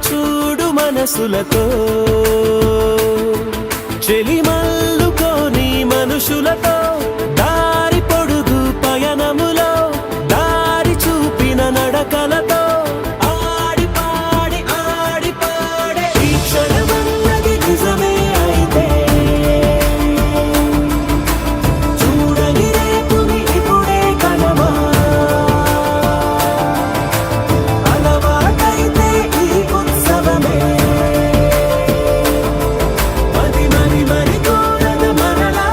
చూడు మనసులతో చెలిమల్లుకోని మనుషులతో దారి పొడుగు పయనములో దారి చూపిన నడకలతో ఆడి పాడే ఈ క్షణమన్నది నిజమే అయితే చూడని రేపుని ఇప్పుడే కలవా అలవాటైతే ఈ ఉత్సవమే మరి కోరద మరలా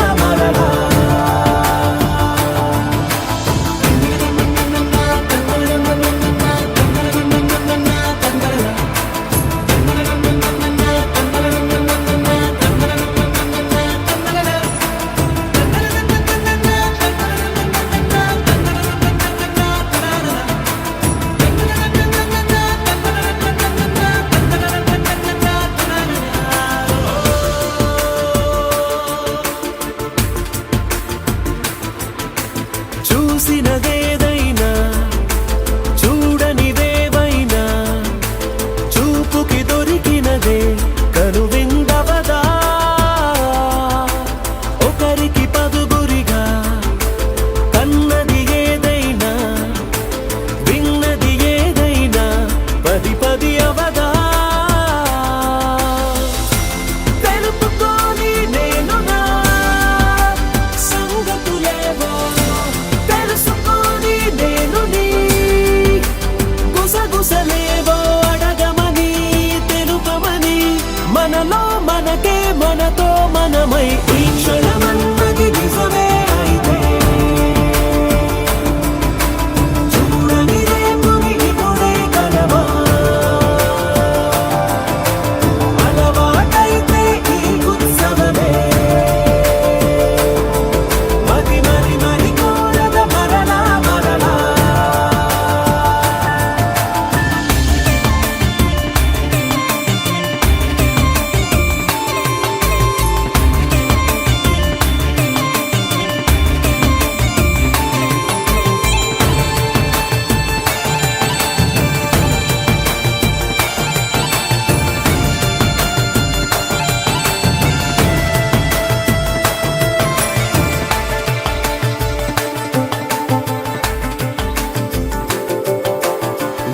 చూసినదేదైనా చూడనిదేవైనా చూపుకి దొరికినదే కనువిందవదా ఒకరికి పదుగురిగా కన్నది ఏదైనా విన్నది ఏదైనా పది అవదా తెలుపుకోని నేను నా సంగతులేవో తెలుసుకొని నేను నీ గుసగుసలేవో అడగమని తెలుపమని మనలో మనకే మనతో మనమై ఈ క్షణమన్నది నిజమే అయితే చూడని రేపుని ఇప్పుడే కలవా అలవాటైతే ఈ ఉత్సవమే మరి కోరద మరలా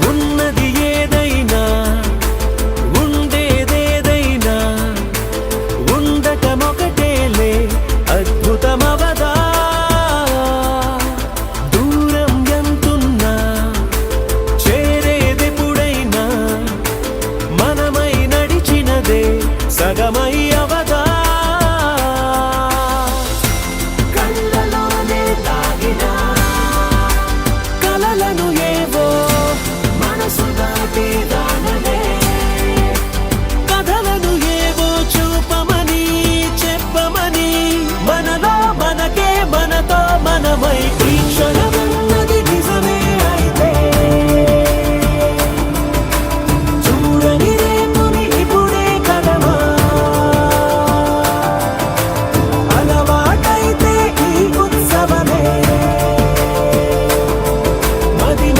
ఉన్నది ఏదైనా ఉండేదేదైనా ఉండటమొకటేలే అద్భుతమవదా దూరం ఎంతున్నా చేరేదెప్పుడైనా మనమై నడిచినదే సగమై అవదా కళ్ళలోనే దాగిన కలలను ఏవో మనసు దాటి దానలే కథలను ఏవో చూపమని చెప్పమని మనలో మనకే మనతో మనమై ఈ క్షణమన్నది నిజమే అయితే చూడని రేపుని ఇప్పుడే కలవా అలవాటైతే ఈ ఉత్సవమే మరి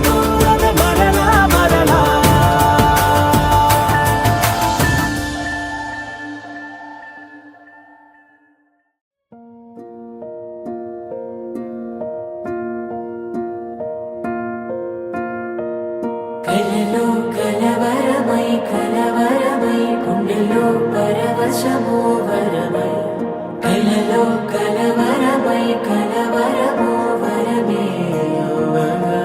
కోరద మరలా కలలో కలవరమై గుండెలో పరవశమో వరమై కలలో కలవరమై వరమే యువగా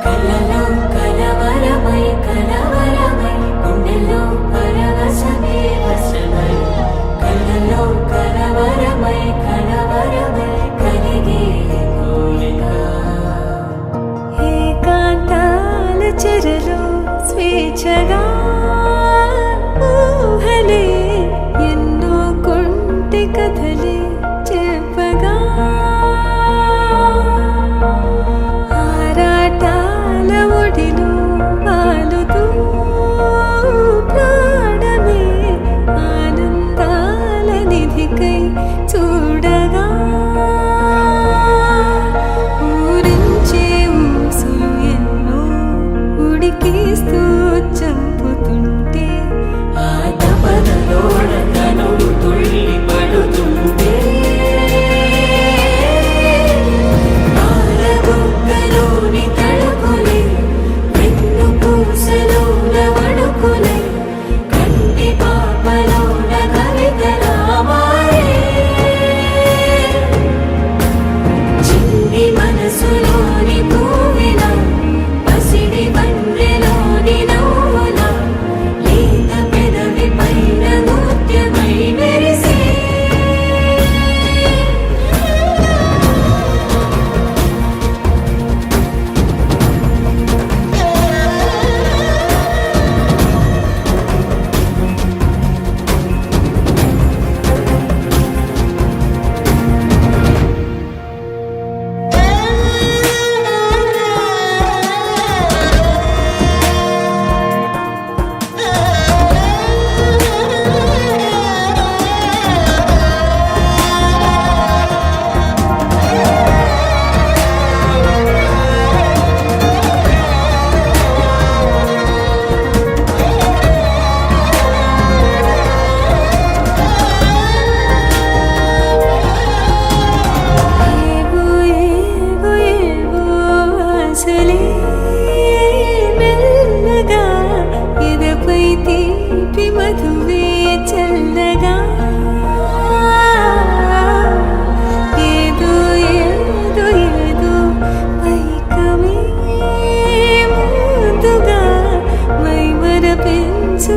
కలలో కలవరమై గుండెలో పరవశమే వశమై కలలో కలవరమై కలిగే కోరిక ఏకాంతాల చెరలో స్వేచ్ఛగా ఊహలే ఎన్నో కొంటి కథలే చెప్పగా ఆరాటాల ఒడిలో వాలుతూ ప్రాణమే ఆనందాల నిధికై చూడగా ఊరించే ఊసు ఎన్నో ఉడికిస్తూ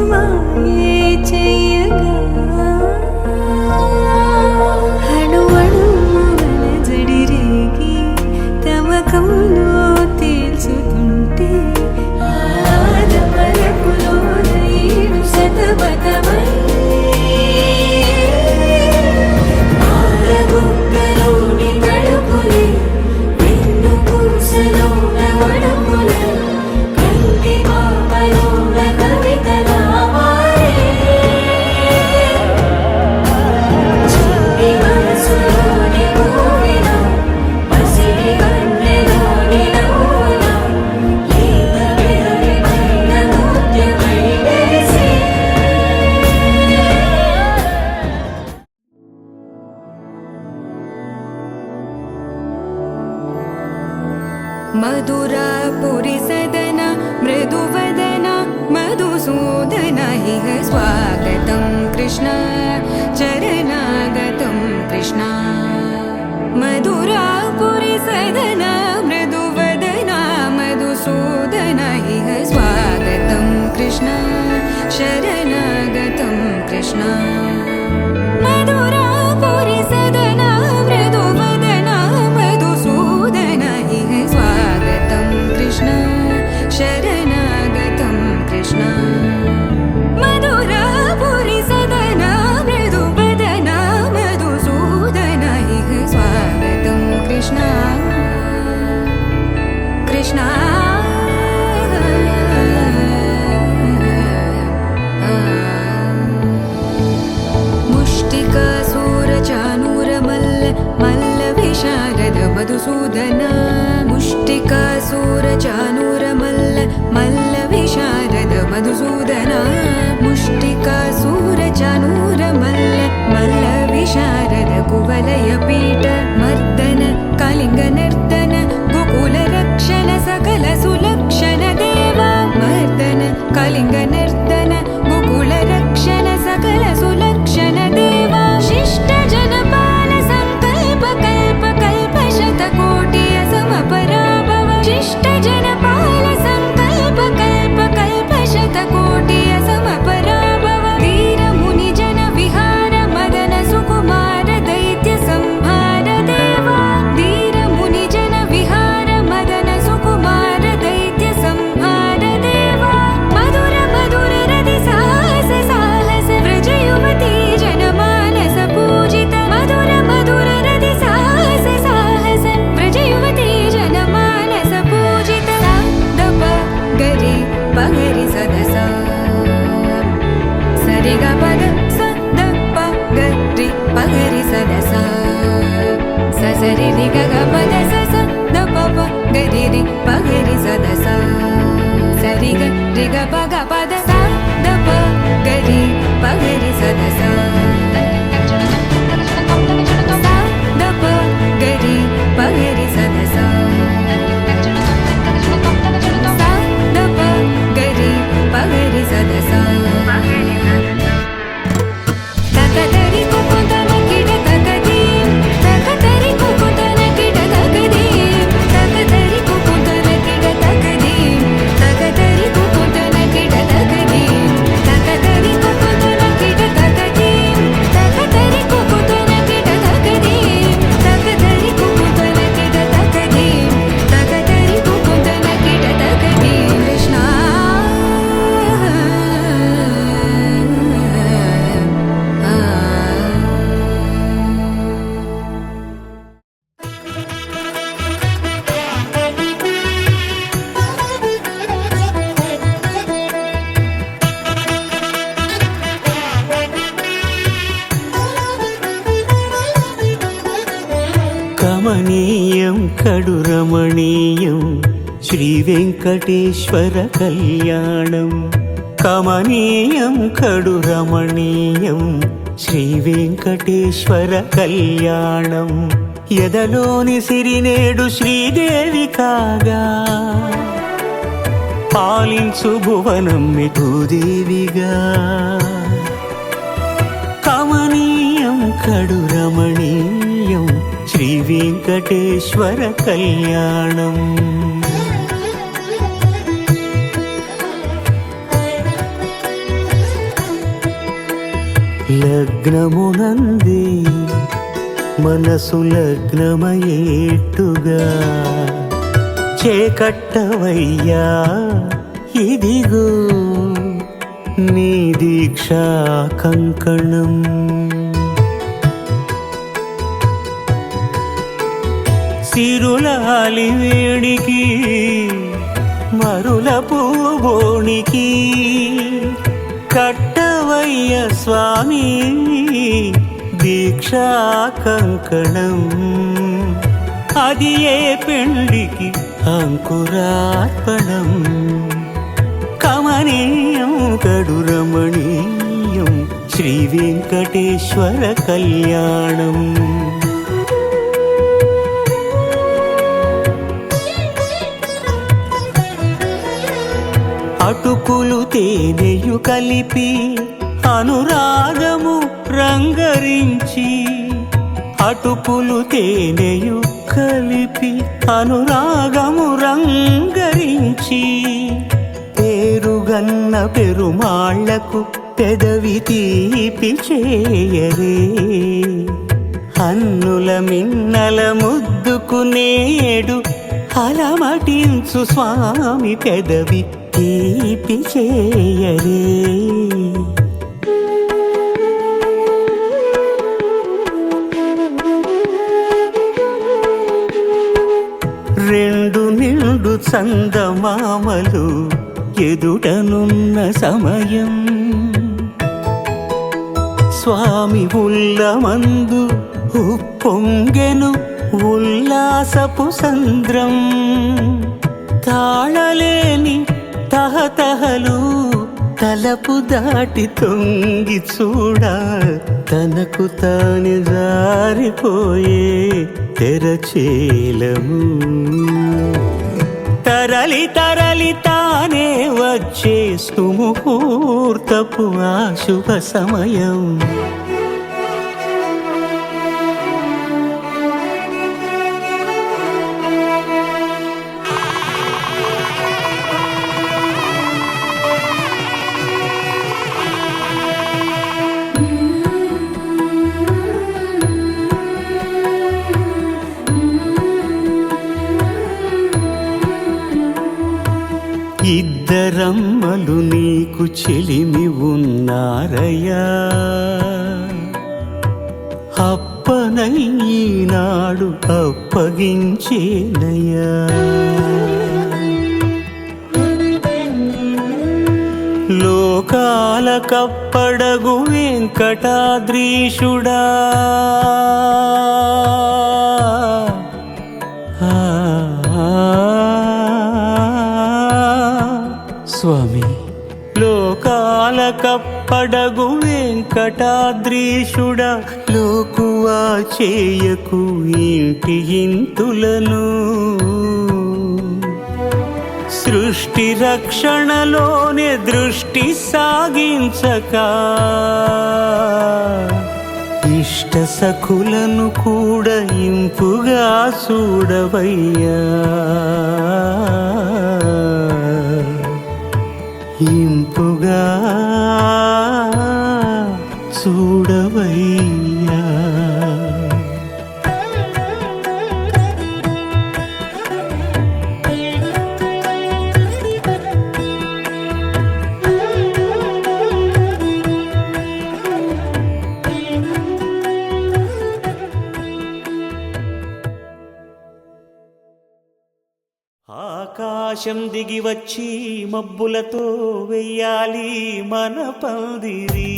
మాయే చెయ్యగా అణువణువున జడిరేగి తమకంలో తేల్చుతుంటే ఆదమలకులోన ఏడు శతమతమై ఆరబుగ్గలోని తడుపులే వెన్ను పూసలోన వడుపులే కంటి మామలోన కవితలా మారే చిన్ని మనసులోని ఊరిన పసిడి కన్నెలోని నవ్వున లేత పెదవిపైన నృత్యమై వేసే मधुरापुरि सदन मृदुवदन मधुसूदन इह स्वागतं कृष्ण चरणागतं कृष्ण मधुरापुरि सदन मृदुवदन मधुसूदन इह स्वागतं कृष्ण शरणागतं कृष्ण मधुरापुरि सदन मृदुवदन मधुसूदन इह स्वागतं कृष्ण शरणागतं कृष्ण मधुरापुरि सदन मृदुवदन मधुसूदन इह स्वागतं कृष्ण कृष्ण मुष्टिकासूरचानूरमल्ल मल्लविशारद मधुसूदन मुष्टिकासूरचानूरमल्ल मल्लविशारद मधुसूदन मुष्टिकासूरचानूरमल्ल मल्लविशारद कुवलयपीठ मर्दन कलिङ्गनर्दन गोकुलरक्षण सकल सुलक्षण देवा मर्दन कलिङ्गनर्दन गोकुलरक्षण सकल सुलक्षण देवा शिष्ट जनपाल संकल्प कल्प कल्प शतकोटि असमपराभव शिष्ट जनपाल संकल्प कल्प कल्प शतकोटि असमपराभव वीर मुनि जन विहार मदन सुकुमार दैत्य संहार देवा वीर मुनि जन विहार मदन सुकुमार दैत्य संहार देवा मधुर मधुर रति साहस साहस व्रज युवती जनमानस पूजित मधुर मधुर रति साहस साहस व्रज युवती जनमानस पूजित सा दप गरि पगरि सदस सरि ग पद स द प गरि पगरि सदस स सरि रि ग ग पद स स द प प गरि रि पगरि सदस सरि ग रि ग प ग पद स द प गरि पगरि सदस स द प गरि पगरि सदस स द प गरि पगरि सदस तकतरि कुकुतन किट तकदीं तकतरि कुकुतन किट तकदीं तकतरि कुकुतन किट तकदीं तकतरि कुकुतन किट तकदीं तकतरि कुकुतन किट तकदीं तकतरि कुकुतन किट तकदीं तकतरि कुकुतन किट तकदीं तकतरि कुकुतन किट तकदीं कृष्ण కమనీయం కడురమణీయం శ్రీ వెంకటేశ్వర కళ్యాణం కమనీయం కడురమణీయం శ్రీ వెంకటేశ్వర కళ్యాణం ఎదలోని సిరినేడు శ్రీదేవి కాగా పాలించు భువనం భూదేవిగా కమనీయం కడురమణీయం శ్రీ వెంకటేశ్వర కళ్యాణం లగ్నమునందే మనసు లగ్నమయేట్టుగా చేకట్టవయ్యా ఇదిగో నీ దీక్షా కంకణం. సిరులాలి వేడికి మరుల పూబోనికి కట్టవయ్య స్వామి దీక్షా కంకణం. అది ఏ పెండికి అంకురార్పణం. కమనీయం కడు రమణీయం శ్రీ వెంకటేశ్వర కళ్యాణం. అటుకులు తేనెయు కలిపి అనురాగము రంగరించి, అటుకులు తేనెయు కలిపి అనురాగము రంగరించి, పేరుగన్న పెరుమాళ్లకు పెదవి తీపి చేయరే. అన్నుల మిన్నల ముద్దుకు నేడు అలమటించు స్వామి పెదవి తీపి చేయరే. రెండు నిండు చందమామలు ఎదుటనున్న సమయం, స్వామి ఉల్లమందు ఉప్పొంగెను ఉల్లాసపు సంద్రం. తాళలేని తహతహలు తలపు దాటి తొంగి చూడ, తనకు తాని జారిపోయే తెరచేలము. తరలి తరలి తానే వచ్చే సుముహూర్తపు ఆ శుభ సమయం. ఇద్దరమ్మలు నీకు చెలిమి ఉన్నారయ్యా, అప్పనయ్యనాడు అప్పగించేనయ్యా. లోకాల కప్పడగు వెంకటాద్రీషుడా, స్వామి లోకాల కప్పడగు వెంకటాద్రీషుడా, లోకువా చేయకు ఇంటి ఇంతులను. సృష్టి రక్షణలోనే దృష్టి సాగించక, ఇష్ట సఖులను కూడా ఇంపుగా చూడవయ్యా, ఇంపుగా చూడవయ్యా. ఆకాశం దిగి వచ్చి మబ్బులతో వెయ్యాలి మన పందిరి.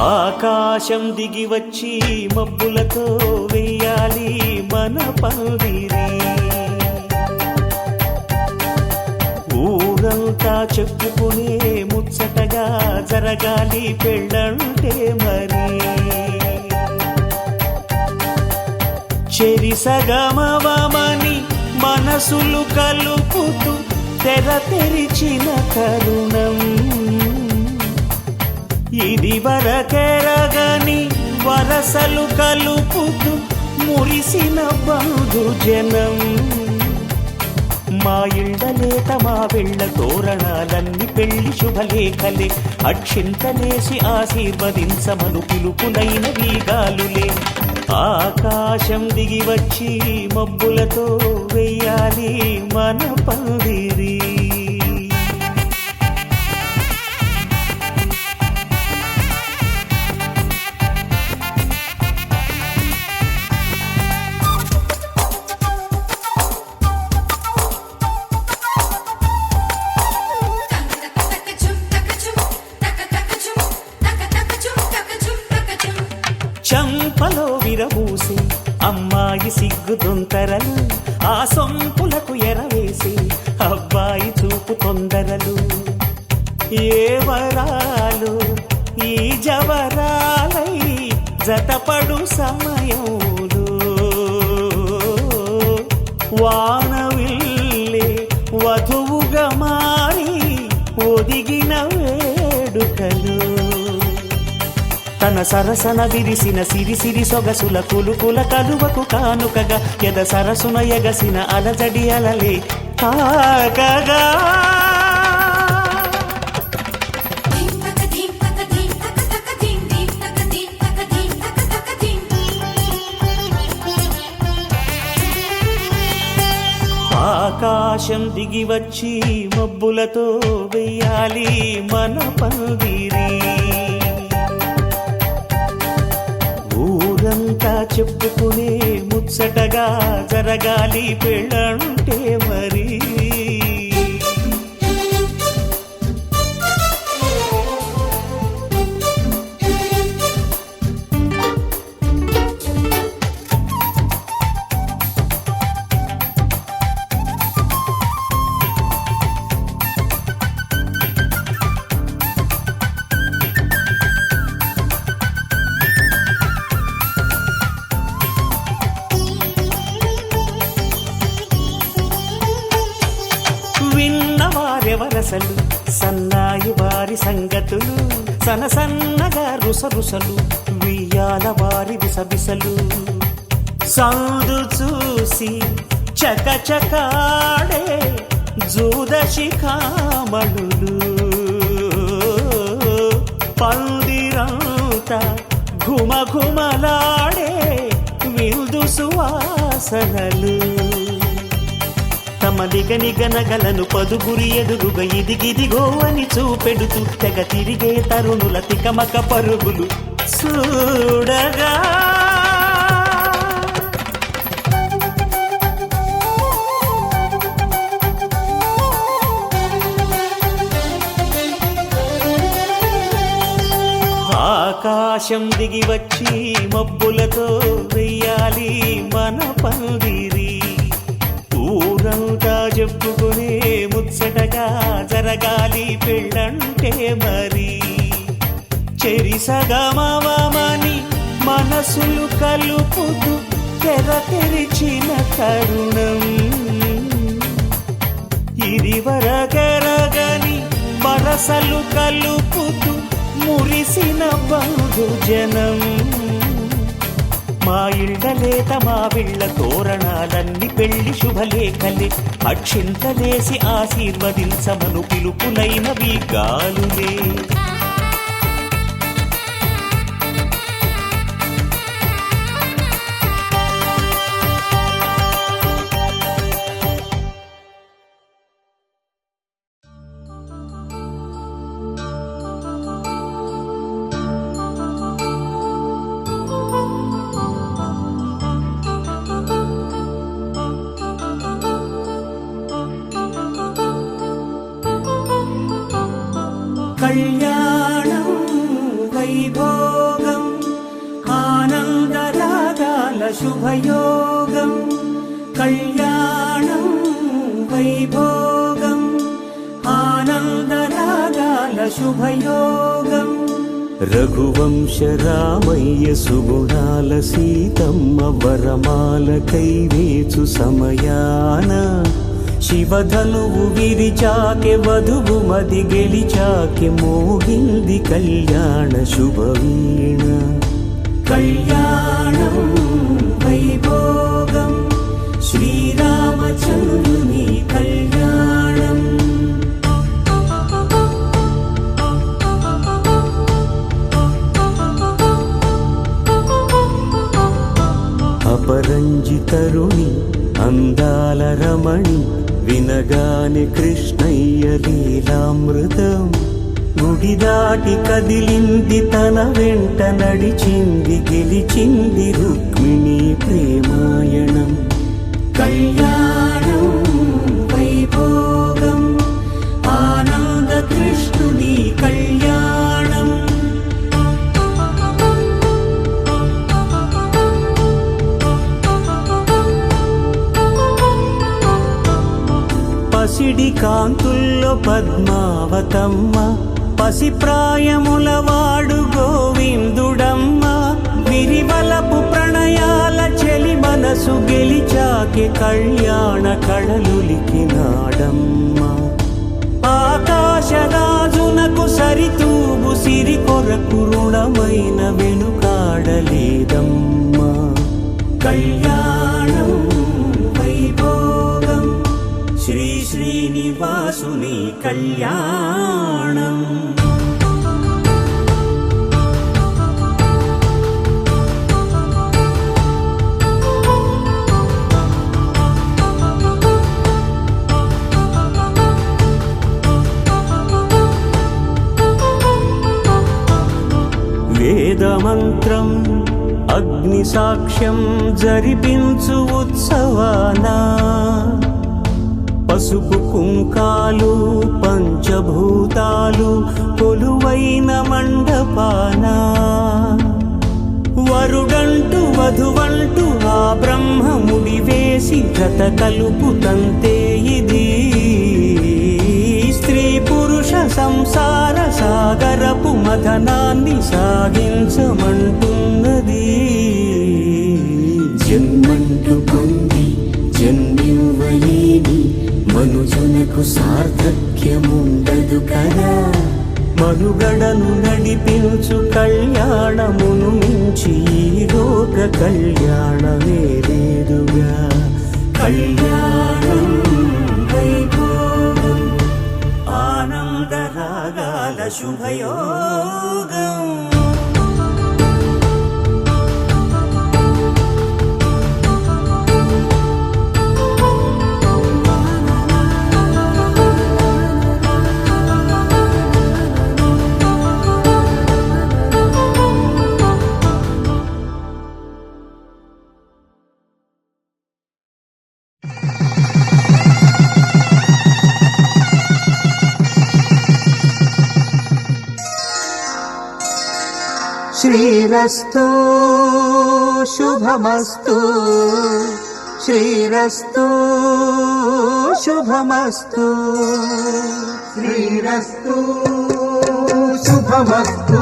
ఆకాశం దిగి వచ్చి మబ్బులతో వెయ్యాలి మన పందిరి. ఊరంతా చెప్పుకునే ముచ్చటగా జరగాలి పెళ్ళంటే మరి. చెరి సగమవమని మనసులు కలుపుతూ తెర తెరిచిన తరుణం ఇది వరకెరగని వరసలు కలుపుతూ మురిసిన బంధుజనం మా ఇళ్ళలేత మా వెళ్ళ తోరణాలన్నీ పెళ్లి శుభలేఖలే అక్షింతలేసి ఆశీర్వదించమను పిలుపునైన వీగాలులే ఆకాశం దిగి వచ్చి మబ్బులతో వెయ్యాలి మన పందిరి చంపలో విరబూసి అమ్మాయి సిగ్గు దొంతరలు ఆ సొంపులకు ఎరవేసి అబ్బాయి చూపు తొందరలు ఏ వరాలు ఈ జవరాలై జతపడు సమయంలో వానవిల్లే వధువుగా మారి ఒదిగిన వేడుకలు తన సరసన విరిసిన సిరిసిరి సొగసుల కులుకుల కలువకు కానుకగా ఎద సరసున ఎగసిన అలజడి అలలే తాకగా ఆకాశం దిగి వచ్చి మబ్బులతో వెయ్యాలి మన పందిరి ఊరంతా చెప్పుకునే ముచ్చటగా జరగాలి పెళ్ళంటే మరి విన్నవారెవరసలు సన్నాయి వారి సంగతులు సనసన్నగా రుసరుసలు వియ్యాల వారి విసబిసలు సందు చూసి చకచకాడే జూదశిఖామణులు పందిరంతా ఘుమఘుమలాడే విందు సువాసనలు తమ నిగనగలను పదుగురి ఎదురుగా ఇదిగిదిగో అని చూపెడుతూ తెగ తిరిగే తరుణుల తికమక పరుగులు చూడగా ఆకాశం దిగి వచ్చి మబ్బులతో వెయ్యాలి మన పందిరి ఊరంతా చెప్పుకునే ముచ్చటగా జరగాలి పెళ్ళంటే మరి చెరిసగమవమని మనసులు కలుపుతూ తెర తెరిచిన తరుణం ఇది వరకెరగని వరసలు కలుపుతూ మురిసిన బంధుజనం మా ఇళ్ళలేత మా వీళ్ళ తోరణాలన్నీ పెళ్లి శుభలేఖలే అక్షింతలేసి ఆశీర్వదించమను పిలుపునైనవి గాలులే కళ్యాణం వైభోగం ఆనందరాగాల శుభయోగం కళ్యాణం వైభోగం ఆనందరాగాల శుభయోగం రఘువంశ రామయ్య సుగుణాల సీతమ్మ వరమాల కైవేచు సమయాన శివధనువు విరిచాకె వధువు మది గెలిచాకె మోగింది కళ్యాణ శుభవీణ. కళ్యాణం వైభోగం శ్రీరామచంద్రుని కళ్యాణం. అపరంజి తరుణి అందాల రమణి వినగానే కృష్ణయ్య లీలామృతం. గుడి దాటి కదిలింది తన వెంట నడిచింది గెలిచింది రుక్మిణి ప్రేమాయణం. కళ్యాణం వైభోగం ఆనంద కృష్ణుని కళ్యాణం. పసిడి కాంతుల్లో పద్మావతమ్మ పసి ప్రాయముల వాడు గోవిందుడమ్మ. విరివలపు ప్రణయాల చెలి మనసు గెలిచాకే కళ్యాణ కళలులికినాడమ్మ. ఆకాశరాజునకు సరితూగు సిరి కొరకు రుణమైన వెనుకాడలేదమ్మ. కళ్యాణం వైభోగం శ్రీ శ్రీనివాసుని కళ్యాణం. వేదమంత్రం అగ్ని సాక్ష్యం జరిపించు ఉత్సవానా. పసుపు కుంకాలు పంచభూతాలు కొలువైన మండపాన. వరుడంటూ వధువంటూ ఆ బ్రహ్మముడి వేసి జత కలుపుతంతే ఇది. స్త్రీ పురుష సంసార సాగరపు మథనాన్ని సాగించమంటున్నది. జన్మంటూ పొంది జన్మివ్వలేని మనుజునకు సార్థక్యముండదు కదా. మనుగడను నడిపించు కళ్యాణమును మించి ఈ లోక కళ్యాణమే లేదుగా. కళ్యాణం వైభోగం ఆనందరాగాల శుభయోగం. శ్రీరస్తు శుభమస్తు శ్రీరస్తు శుభమస్తు శ్రీరస్తు శుభమస్తు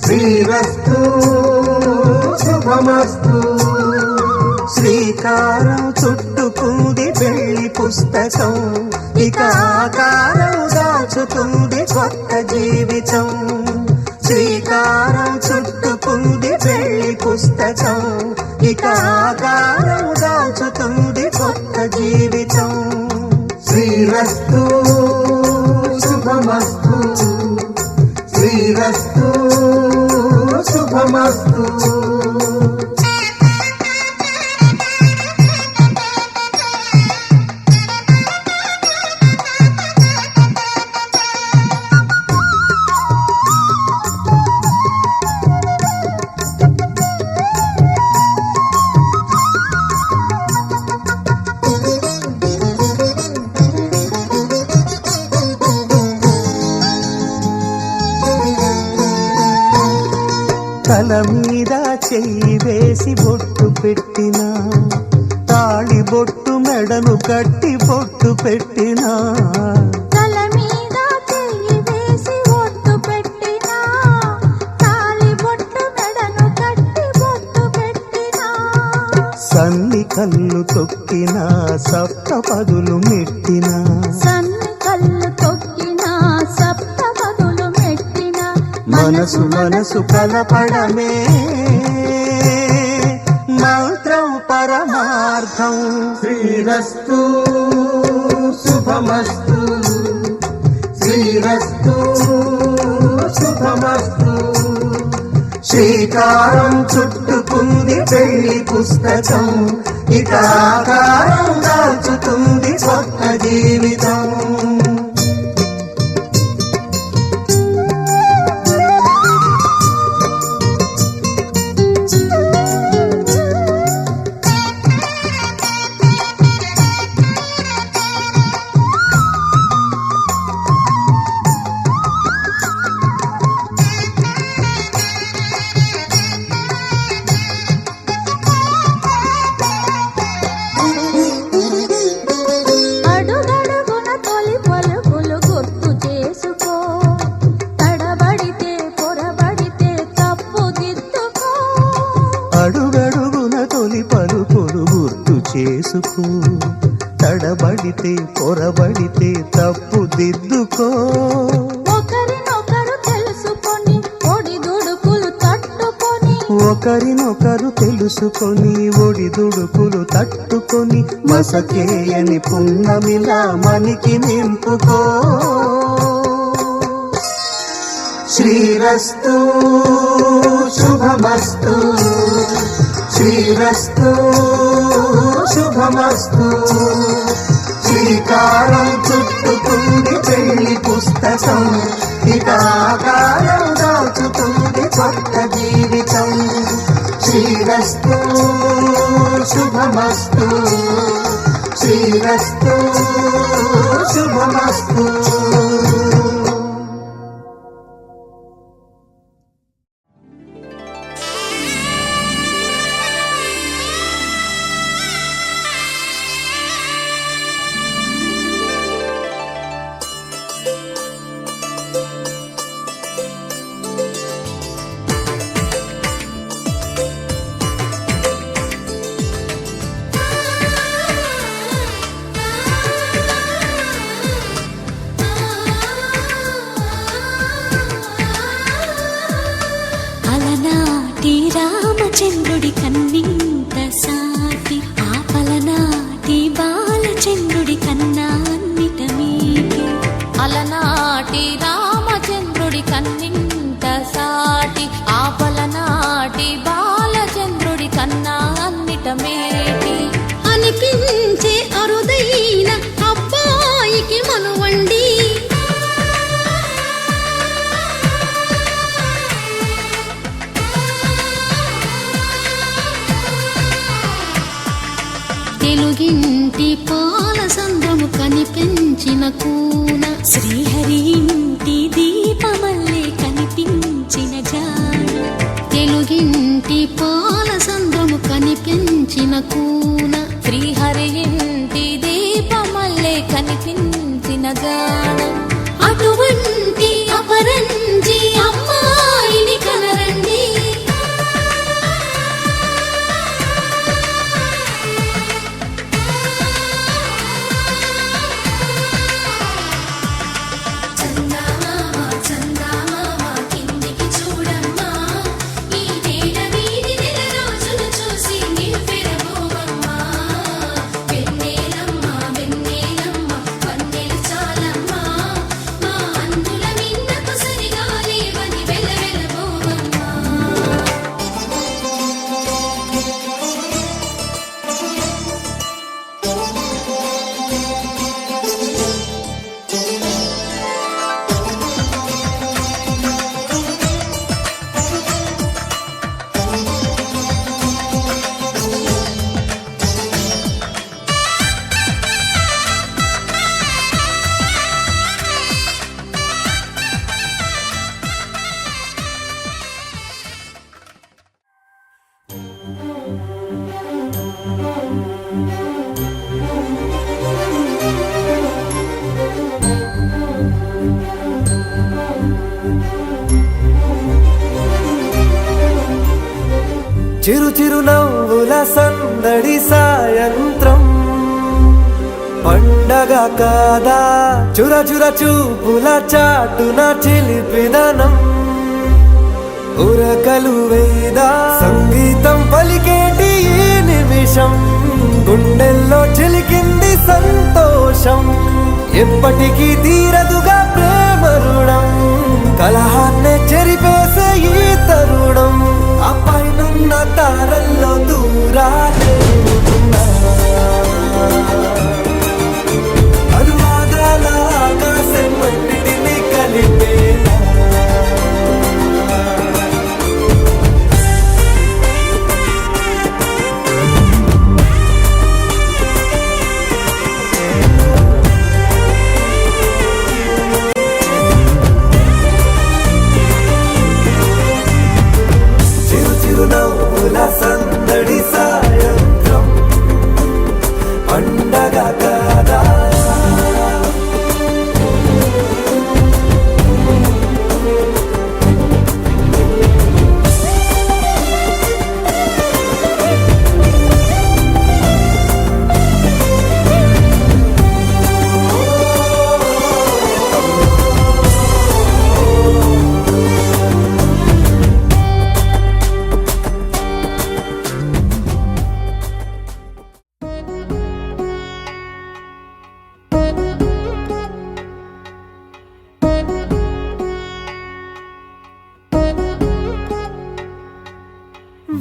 శ్రీరస్తు శుభమస్తు. శ్రీకారం చుట్టుకుంది పెళ్లి పుస్తకం. ఇక ఆకారం దాచుతుంది కొత్త జీవితం. శ్రీకారం చుట్టుకుంది పెళ్లి పుస్తకం. ఇక ఆకారం దాచుతుంది కొత్త జీవితం. శ్రీరస్తు శుభమస్తు శ్రీరస్తు శుభమస్తు. తల మీద చెయ్యి వేసి బొట్టు పెట్టినా. తాళి బొట్టు మెడను కట్టి బొట్టు పెట్టినా. తల మీద చెయ్యి వేసి బొట్టు పెట్టినా. తాళి బొట్టు మెడను కట్టి బొట్టు పెట్టినా. సన్ని కల్లు తొక్కిన సప్త పదులు మెట్టిన సన్ని కళ్ళు తొక్కిన సప్త పదులు మెట్టిన మనసు మనసు కలపడమే మంత్రం పరమార్థం. శ్రీరస్తు శుభమస్తు శ్రీరస్తు శుభమస్తు. శ్రీకారం చుట్టుకుంది పెళ్లి పుస్తకం, ఇక ఆకారం దాచుతుంది కొత్త జీవితం. అడుగడుగున తొలి పలుకులు గుర్తు చేసుకో, తడబడితే పొరబడితే తప్పుదిద్దుకో. అడుగడుగున తొలి పలుకులు గుర్తు చేసుకో, తడబడితే పొరబడితే తప్పు దిద్దుకో. ఒకరినొకరు తెలుసుకొని ఒడిదుడుకులు తట్టుకొని, ఒకరినొకరు తెలుసుకొని ఒడిదుడుకులు తట్టుకొని మసకేయని పున్నమిలా మనికి నింపుకో. శ్రీరస్తు శుభమస్తు శ్రీరస్తు శుభమస్తు. శ్రీకారం చుట్టుకుంది పెళ్లి పుస్తకం, ఇక ఆకారం దాచుతుంది కొత్త జీవితం. శ్రీరస్తు శుభమస్తు శ్రీరస్తు శుభమస్తు. అలనాటి రామచంద్రుడి కన్నింత సాటి, ఆపలనాటి బాలచంద్రుడి కన్నా అన్నిట మీటి. అలనాటి రామచంద్రుడి కన్నింత సాటి, ఆపలనాటి బాలచంద్రుడి కన్నా అన్నిట మేటి. అనిపించే అరుదైన అబ్బాయికి మనువండి, తెలుగింటి పాల సంద్రము కనిపించిన కూన, శ్రీహరి ఇంటి దీపమల్లే కనిపించిన జాన. తెలుగింటి పాల సంద్రము కనిపించిన కూన, శ్రీహరి ఇంటి దీపమల్లే కనిపించిన జాడ. అటువంటి అపరంజి అమ్మాయిని కనరండి. వెన్నెలమ్మ వెన్నెలమ్మ వన్నెలు చాలమ్మ. చిరు చిరు నవ్వుల సందడి సాయంత్రం పండగ కాదా చుర చుర చూపుల చాటున చిలిపిదనం ఉరకలు వేదా సంగీతం పలికేటి ఈ నిమిషం గుండెల్లో చిలికింది సంతోషం ఎప్పటికీ తీరదుగా ప్రేమ రుణం కలహాన్నే చెరిపేసే ఈ తరుణం ఆ పైనున్న తారల్లో దూరాలే ఉన్నా. అనువాదాల ఆకాశం అన్నిటినీ కలిపేలా చిరునవ్వుల సందడి సాయంత్రం పండగ కాదా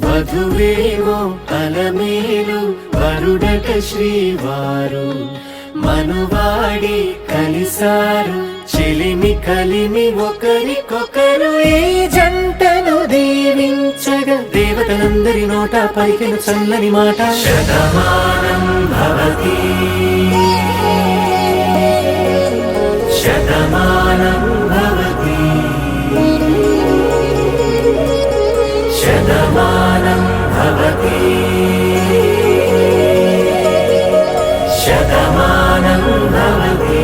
వధువేమో అలమేలు వరుడట శ్రీవారు మనువాడి కలిసారు చిలిమి కలిమి ఒకరికొకరు ఈ జంటను దీవించగా దేవతలందరి నోట పలికిన చల్లని మాట శతమానం భవతి శతమానం భవతి శతమానం భవతి శతమానం భవతి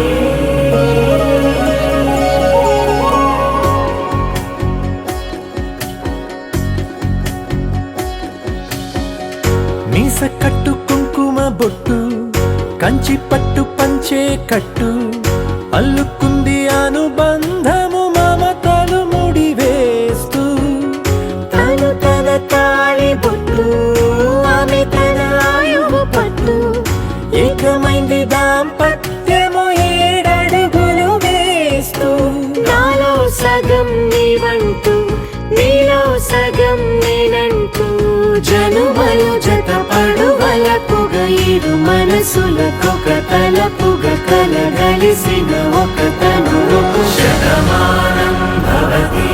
మీస కట్టు కుంకుమ బొట్టు కంచి పట్టు పంచే కట్టు అల్లుకుంది అనుబంధము మమతలు ముడివేస్తూ తను తన తాళి బొట్టు ఆమె తన ఆయువు పట్టు ఏకమైంది దాంపత్యము ఏడడుగులు వేస్తూ నాలో సగం నీవంటూ నీలో సగం నేనంటూ జనుమలు జత పడువలపుగ ఇరు మనసులకొక తలపుగ కలగలిసిన ఒక తను శతమానం భవతి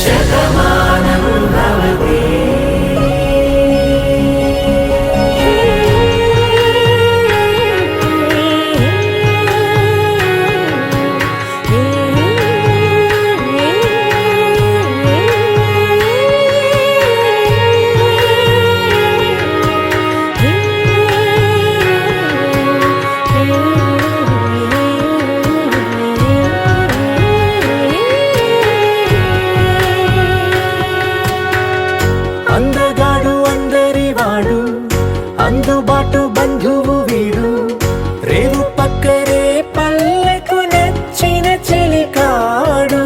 శతమానం భవతి అందగాడు అందరివాడు అందుబాటు బంధువు వీడు రేవు పక్కరే పల్లెకు నచ్చిన చెలికాడు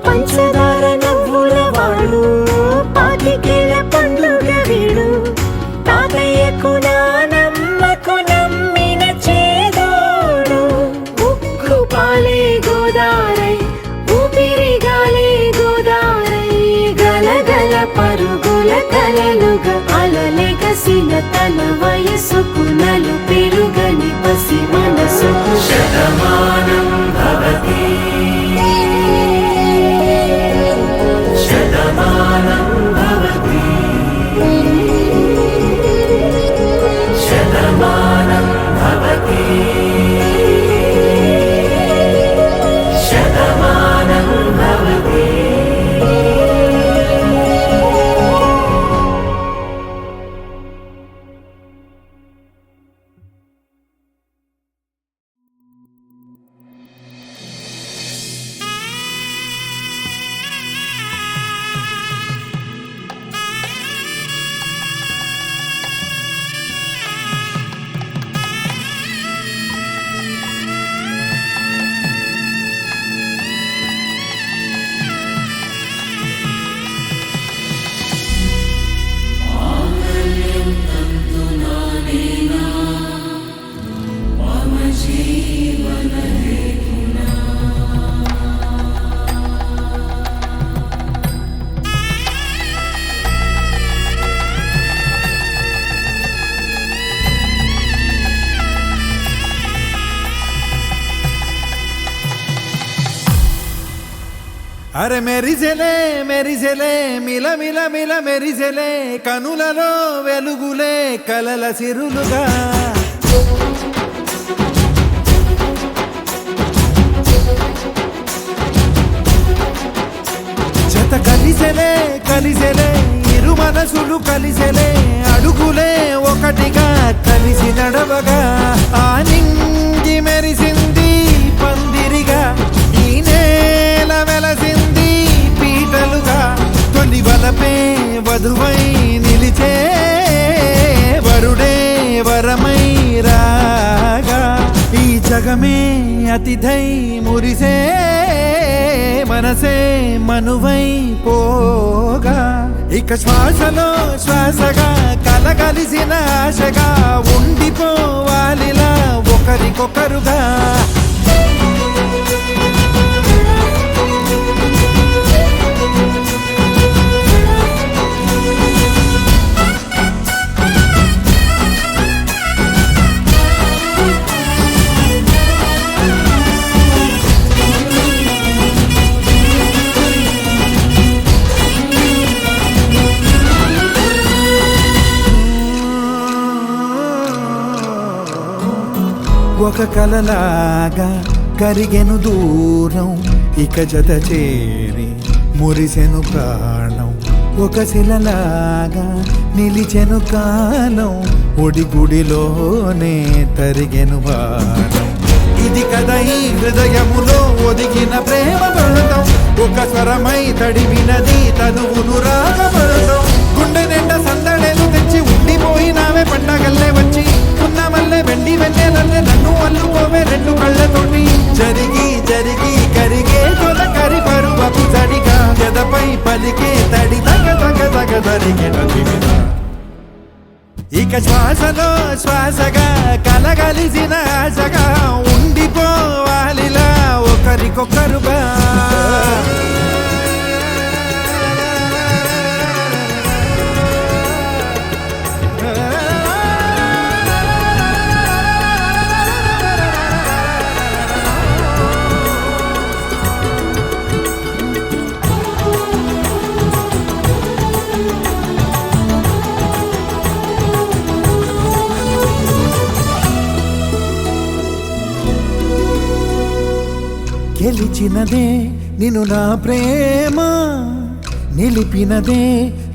పంచదార నవ్వుల వాడు పాతికేల పండుగ వీడు తాతయ్యకు నానమ్మకు నమ్మిన చేదోడు ఉక్కు పాలే గోదారై ఊపిరి గాలే గోదారై గలగల పరుగుల కలలుగా అలలెగసిన తన వయసుకు నలు పెరుగని పసి మనసుకు శతమానం భవతి శతమానం భవతి శతమానం భవతి శతమానం భవతి అరే మెరిసెలే మెరిసెలే మిల మిల మిల మెరిసెలే కనులలో వెలుగులే కలల సిరులుగా జత కలిసెలే కలిసెలే ఇరు మనసులు కలిసెలే అడుగులే ఒకటిగా కలిసి నడవగా ఆ నింగి మెరిసింది పందిరిగా ఈ నేల వెలసింది పీటలుగా తొలి వలపే వధువై నిలిచే వరుడే వరమై రాగా ఈ జగమే అతిథై మురిసే మనసే మనువై పోగా ఇక శ్వాసలో శ్వాసగా కలగలిసిన ఆశగా ఉండిపోవాలిలా ఒకరికొకరుగా ఒక కలలాగా కరిగెను దూరం ఇక జత చేరి మురిసెను ప్రాణం ఒక శిలలాగా నిలిచెను కాలం ఒడిగుడిలోనే తరిగెను బాణం ఇది కదా ఈ హృదయములో ఒదిగిన ప్రేమ బంధం ఒక స్వరమై తడివినది తనువును రాగబడతాం గుండె నిండా సందడేలు తెచ్చి ఉండిపోయినావే పండగల్లే వచ్చి ఉన్నమల్లే వెండి వెన్నెలల్లే నన్ను అల్లుకోవే రెండు కళ్ళతోటి జరిగి జరిగి కరిగే తొలకరి పరువపు తడిగా ఎదపై పలికే తడి తగ తగ తగ తరిగిన దివిన ఇక శ్వాసలో శ్వాసగా కలగలిసిన ఆశగా ఉండిపోవాలిలా ఒకరికొకరుగా గెలిచినదే నిన్ను నా ప్రేమ నిలిపినదే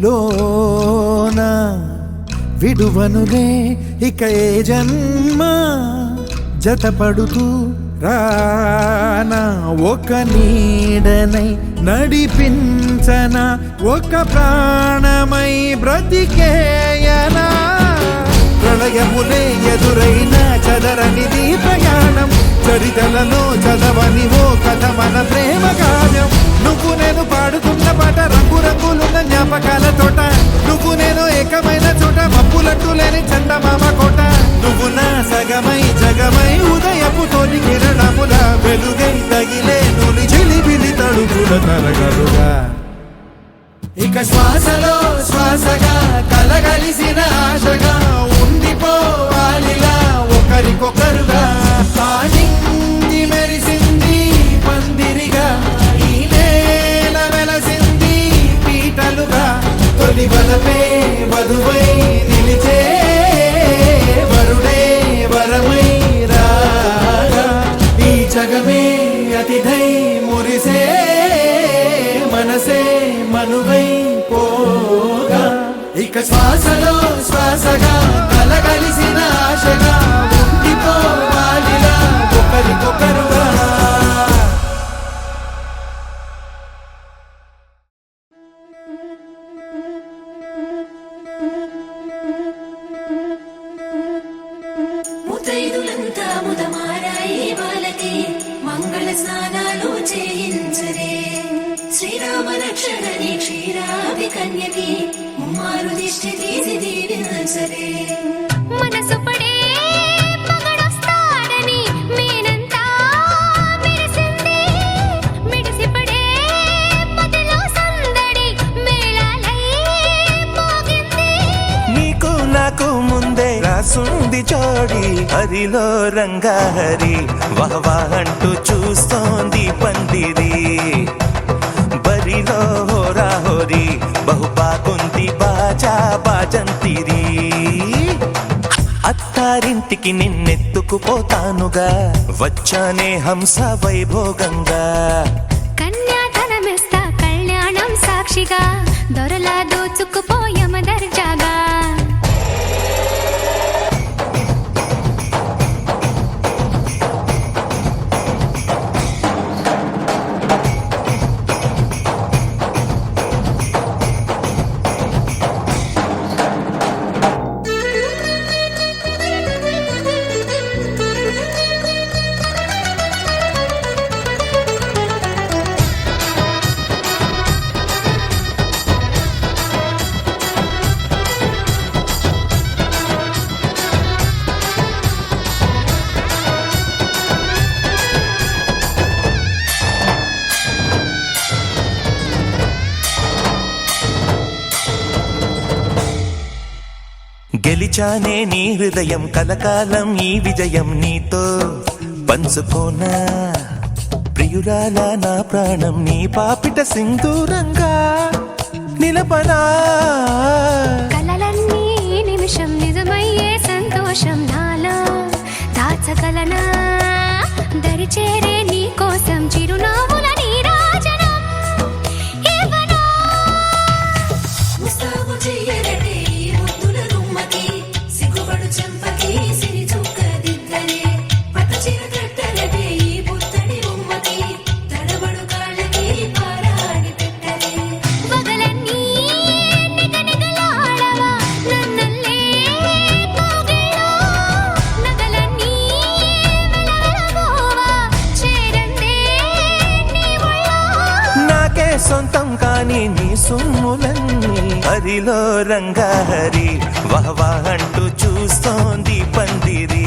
లోన విడువనులే ఇక ఏ జన్మ జతపడుతూ రానా ఒక నీడనై నడిపించనా ఒక ప్రాణమై బ్రతికేయనా ప్రళయములే ఎదురైన చదరనిది ప్రయాణం చరితలలో చదవని ఓ కథ మన ప్రేమ కావ్యం నువ్వు నేను పాడుతున్న పాట రంగు రంగులున్న జ్ఞాపకాల తోట నువ్వు నేను ఏకమైన చోట మబ్బులట్టు లేని చందమామ కోట నువ్వు నా సగమై జగమై ఉదయపు తోటి కిరణముల వెలుగై తగిలే నులి చిలిబిలి తడుపుల తరగలుగా ఇక శ్వాసలో శ్వాసగా కలగలిసిన ఆశగా ఉండిపోవాలిలా ఒకరికొకరుగా నింగి మెరిసింది పందిరిగా ఈ నేల వెలసింది పీటలుగా తొలి వలపే వధువై నిలిచే వరుడే వరమై రాగా ఈ జగమే అతిథై మురిసే మనసే మనువై పోగా ఇక శ్వాసలో శ్వాసగా కలగలిసిన ఆశగా ఉండిపోవాలిలా ఒకరికొకరుగా ముతైదులంతా ముదమారాయి వాళ్ళకి మంగళ స్నానాలు చేయించరే శ్రీరామ రక్షణని క్షీరాది కన్యకి ముమ్మారు దిష్టి తీసి దీవించరే మనసు పడే మగడొస్తాడని మేనంతా మెరిసింది మిడిసిపడే పదిలో సందడి మేళాలై మోగింది నీకు నాకు ముందే రాసుంది జోడి హరిలో రంగాహరి వహవా అంటూ చూస్తోంది పందిరి బరిలో హోరా హోరీ బహు బాగుంది బాజా బాజంతిరి అత్తారింటికి నిన్నెత్తుకుపోతానుగా వచ్చానే హంస వైభోగంగా కన్యాధనమిస్తా కళ్యాణం సాక్షిగా దొరలా దోచుకుపోయమ దర్జాగా గెలిచానే నీ హృదయం కలకాలం ఈ విజయం నీతో పంచుకోనా ప్రియురాలా నా ప్రాణం నీ పాపిట సింధూరంగా నిలపనా కలలన్నీ నిమిషం నిజమయ్యే సంతోషం నాలో దాచగలనా దరిచేరే నీ కోసం చిరునవ్వుల నీరాజనం ఇవ్వనా ముస్తాబు చెయ్యరటే ఈ ముద్దుల గుమ్మకి సిగ్గుపడు చెంపకి సిరి చుక్క దిద్దరే పట్టు చీర కట్టరటే ఈ పుత్తడి బొమ్మకి తడబడు కాళ్ళకి పారాడి పెట్టరే పగలన్నీ నిగనిగలాడవా నన్నల్లే కోగిలో నగలన్నీ వెలవెలబోవా చేరందే నీ ఒళ్ళో నాకే సొంతం కాని నీ సొమ్ములన్నీ హరిలో రంగా హరి వహవా అంటూ చూస్తోంది పందిరి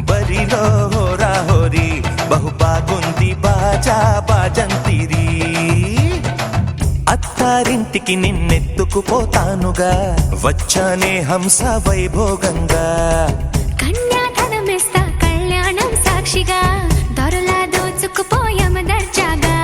బరిలో హోరా హోరీ బహు బాగుంది బాజా బాజంతిరి అత్తారింటికి నిన్నెత్తుకుపోతానుగా వచ్చానే హంస వైభోగంగా కన్యాధనమిస్తా కళ్యాణం సాక్షిగా దొరలా దోచుకుపోయమ దర్జాగా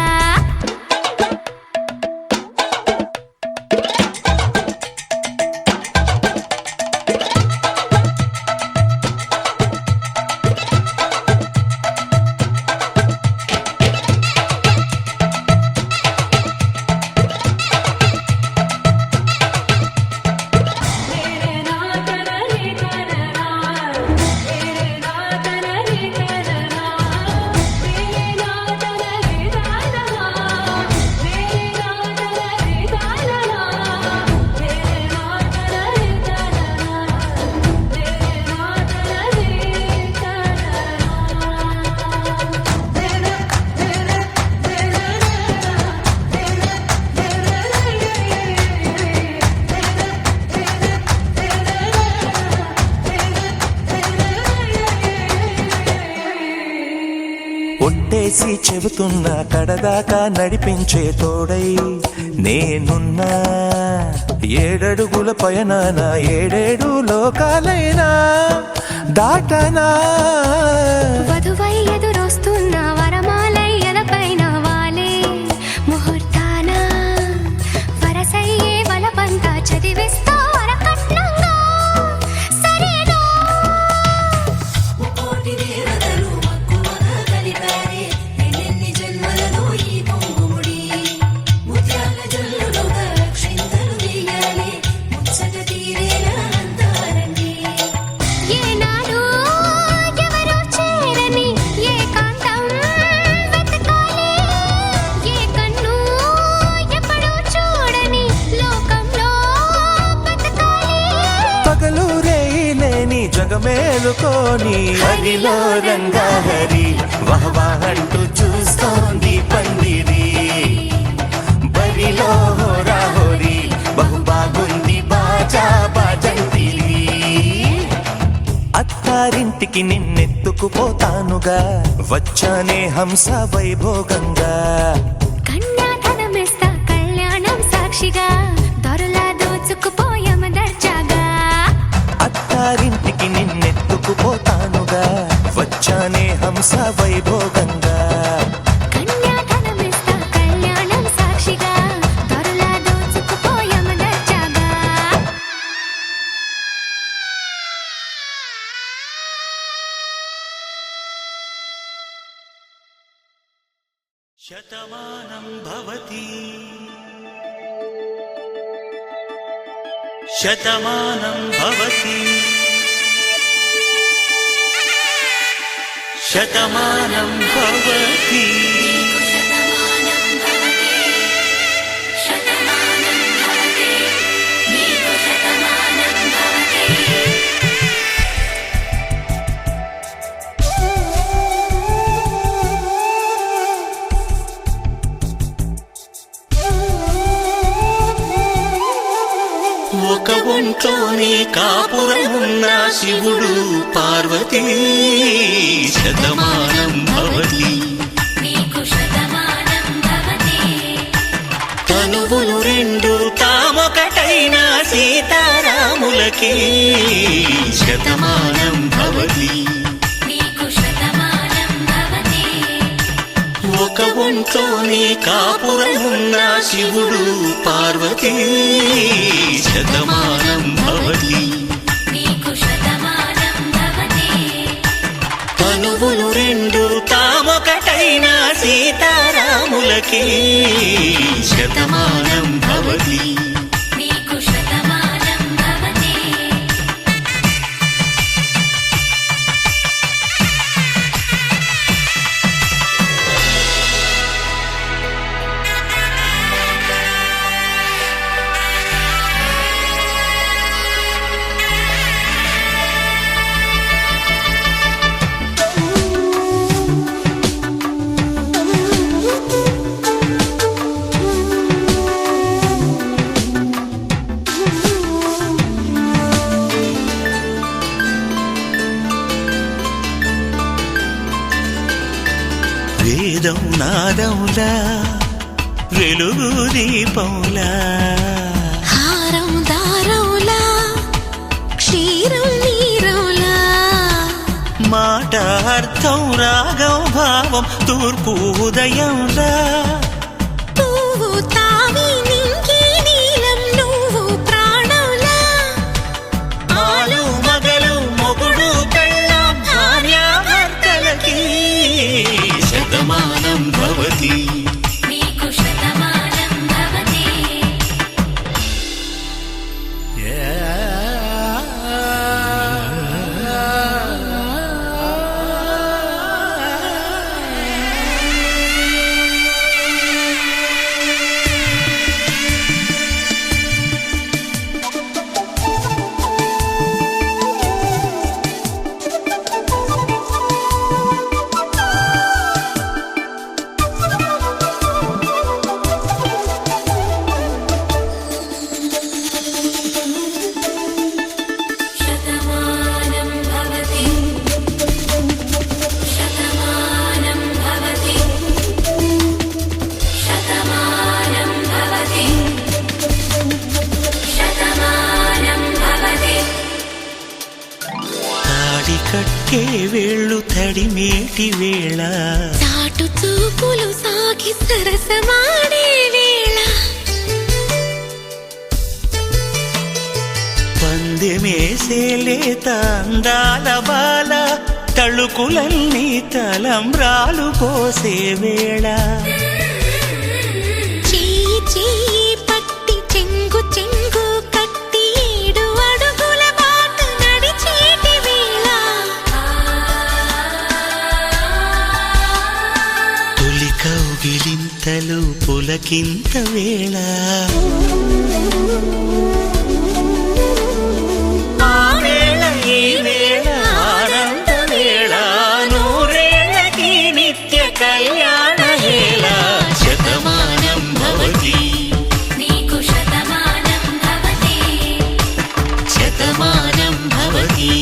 ఒట్టేసి చెబుతున్నా కడదాకా నడిపించే తోడై నేనున్నా ఏడడుగుల పయనాన ఏడేడు లోకాలైనా దాటనా వధువై ఎదురొస్తున్న వరమాలై ఎదపైన వాలే ముహూర్తాన వరసయ్యే వలపంతా చదివిస్తా వరకట్నంగా సరేనా కోటి దేవతలు మక్కువగా కలిపారే ఎన్నెన్ని జన్మలలో ఈ పొంగుముడి ముత్యాల జల్లులుగా క్షింతలు వేయాలి ముచ్చట తీరేలా అంతారండి ఏనాడు ఎవరో చేరని ఏకాంతం వెతకాలి ఏ కన్ను ఎప్పుడూ చూడని లోకంలో బతకాలి పగలు రేయిలేని జగమేలుకోని హరిలో రంగా హరి వహవా అంటూ చూస్తోంది పందిరి బరిలో హోరా హోరీ బహు బాగుంది బాజా బాజంతిరి అత్తారింటికి నిన్నెత్తుకుపోతానుగా వచ్చానే హంస వైభోగంగా కన్యాధనమిస్తా కళ్యాణం సాక్షిగా దొరలా దోచుకుపోయమ దర్జాగా అత్తారింటికి నిన్నెత్తుకుపోతానుగా వచ్చానే హంస వైభోగంగా కన్యాధనమిస్తా కళ్యాణం శతమానం భవతి శతమానం భవతి శతమానం భవతి ఒక ఒంట్లోనే కాపురమున్న శివుడు పార్వతీ శతమానం భవతి తనువులు రెండు తామొకటైన సీతారాములకి శతమానం భవతి ఒక ఒంట్లోనే కాపురమున్న శివుడు పార్వతీ శతమానం భవతి తనువులు రెండు తామొకటైన సీతారాములకి శతమానం భవతి వేదం నాదములా వెలుగు దీపంలా హారం దారంలా క్షీరం నీరంలా మాట అర్థం రాగం భావం తూర్పు ఉదయంలా పువ్వు తావి నింగి నీలం నువ్వు ప్రాణంలా ఆలు మగలు మొగుడు పెళ్ళాం భార్యాభర్తలకి శతమానం భవతి కట్టే వేళ్ళు తడిమేటి వేళ చాటు చూపులు సాగి సరసమాడే వేళ పందెమేసే లేత అందాల బాల తళుకులన్నీ తలంబ్రాలు పోసే వేళ చెయ్యి చెయ్యి పట్టి చెంగు చెంగు కట్టి 7 అడుగుల బాట నడిచేటి వేళ తొలి కౌగిలింతలు పులకింత వేళ ఆ వేళ ఈ వేళ ఆనంద వేళ నూరేళ్ళకి నిత్య కళ్యాణ వేళ శతమానం భవతి శతమానం భవతి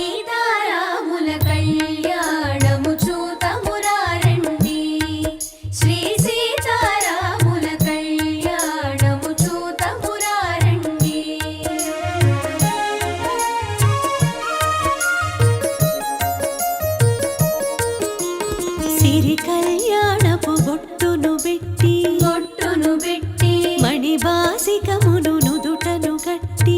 సీతారాముల కళ్యాణము చూతమురారండి బొట్టును పెట్టి మణిబాసికమును నుదుటను గట్టి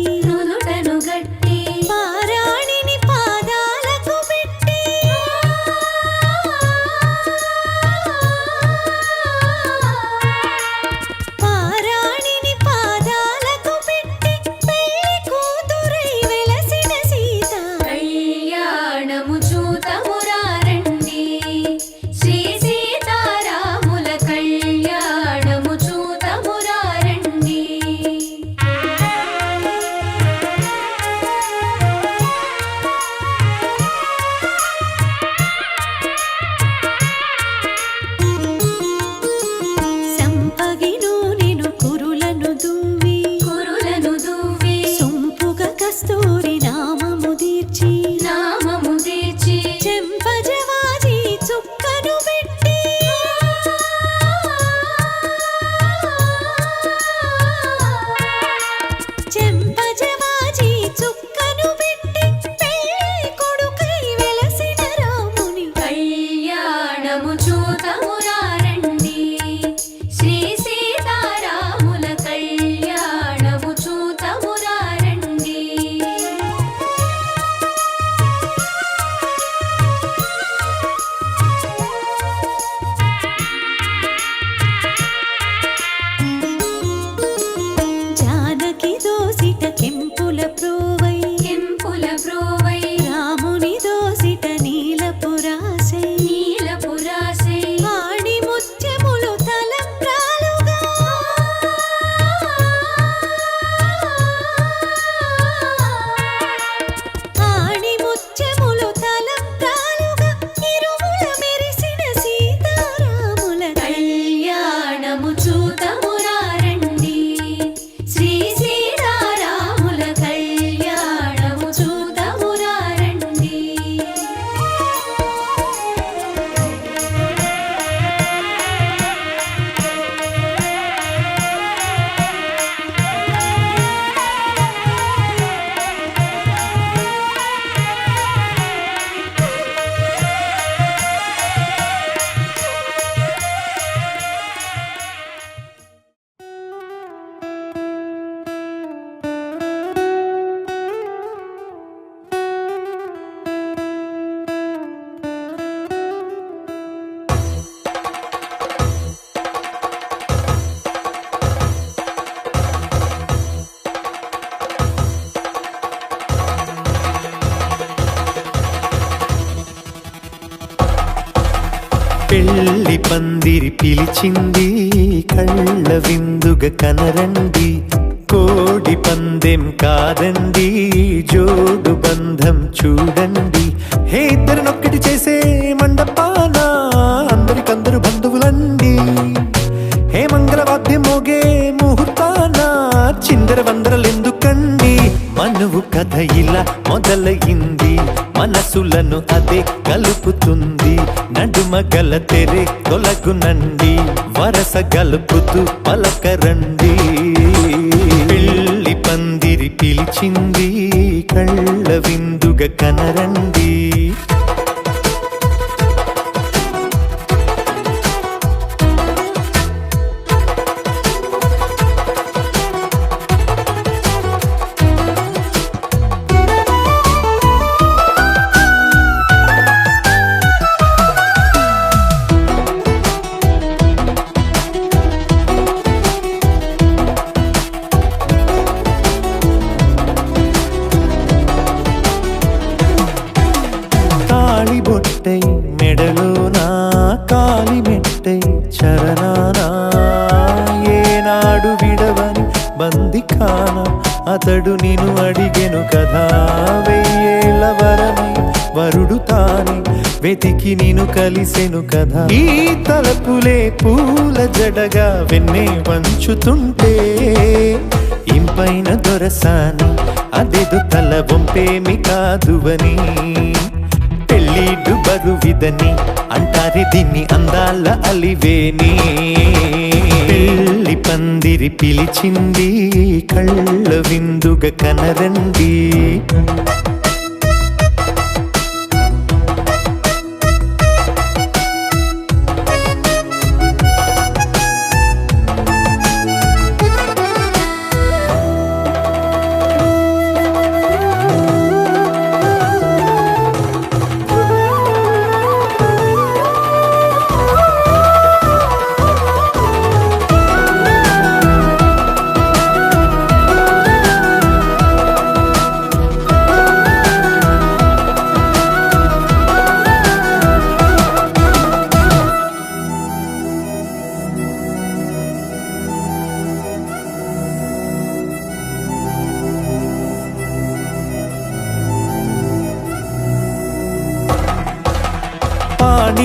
పారాణిని పాదాలకు పెట్టి పెళ్లి కూతురై వెలసిన సీత కళ్యాణము చూతమురారండి శ్రీ సీతారాముల కళ్యాణము చూతమురారండి. సంపగిను నేను కురులను దువ్వి సొంపుగ కస్తూరి నామము దీర్చి చెంపజవాజి చుక్కను పెట్టి పెళ్లి కొడుకై వెలసిన రాముని కళ్యాణము చూతమురారండి శ్రీ సీతారాముల కళ్యాణము చూతమురారండి. జానకి దోసిట కెంపుల ప్రోవై రాముని దోసిట నీలపురాసై ఆణి ముత్యములు తలంబ్రాలుగా ఇరుముల మెరిసిన సీతారాముల కళ్యాణము చూతమురారండి శ్రీ సీతారాముల కళ్యాణము చూతమురారండి. పెళ్లి పందిరి పిలిచింది కళ్ళ విందుగ కనరండి కోడి పందెం కాదండి జోడు బంధం చూడండి హే ఇద్దరినొక్కటి చేసే మండపాన అందరికందరు బంధువులండి హే మంగళవాద్యం మోగే ముహూర్తాన చిందర వందరలెందుకండి మనువు కథ ఇలా మొదలయింది మనసులను అదే కలుపుతుంది నడుమ గల తెరే తొలగునండి వరస గలుపుతూ పలకరండి పెళ్లి పందిరి పిలిచింది కళ్ళ విందుగ కనరండి బొట్టై మెడలోనా కాలి మెట్టై చరణానా ఏనాడు విడవని బందిఖాన అతడు నిన్ను అడిగెను కదా వెయ్యేళ్ళ వరమై వరుడు తానే వెతికి నిన్ను కలిసెను కదా ఈ తలపులే పూల జడగా వెన్నే వంచుతుంటే ఇంపైన దొరసాని అదేదో తల వంపేమి కాదువని పెళ్ళిడు బరువిదని అంటారే దీన్ని అందాల అలివేని పెళ్లి పందిరి పిలిచింది కళ్ళ విందుగ కనరండి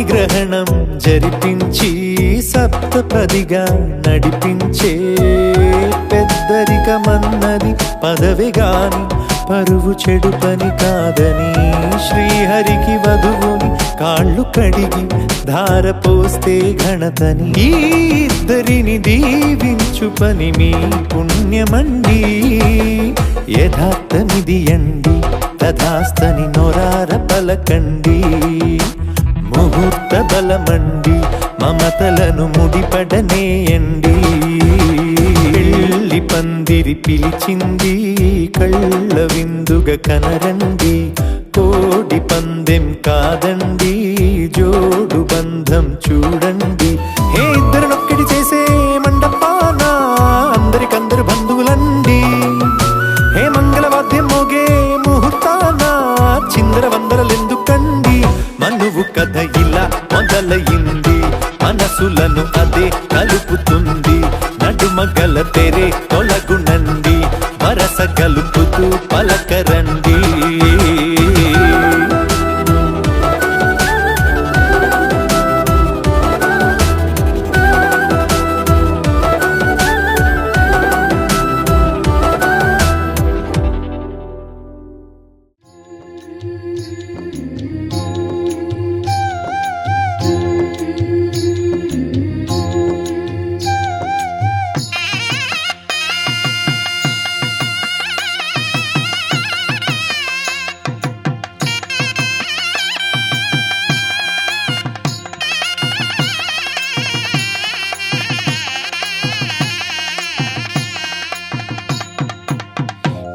పాణిగ్రహణం జరిపించి సప్తపదిగా నడిపించే పెద్దరికమన్నది పదవి గాని పరువు చెడు పని కాదని శ్రీహరికి వధువుని కాళ్ళు కడిగి ధార పోస్తే ఘనతని ఈ ఇద్దరిని దీవించు పని మీ పుణ్యమండి యథార్థమిది అండి తథాస్తని నొరార పలకండి ముహూర్త బలమండి మమతలను ముడిపడనేయండి పెళ్లి పందిరి పిలిచింది కళ్ళ విందుగా కనరండి కోడి పందెం కాదండి జోడు బంధం చూడండి హే ఇద్దరినొక్కటి చేసే మండపాన అందరికందరు బంధువులండి హే మంగళవాద్యం మోగే ముహూర్తాన చిందర వందరలెందుకండి మనువు కథ ఇలా మొదలయింది మనసులను అదే కలుపుతుంది నడుమగల తెరే తొలగునండి వరస కలుపుతూ పలకరండి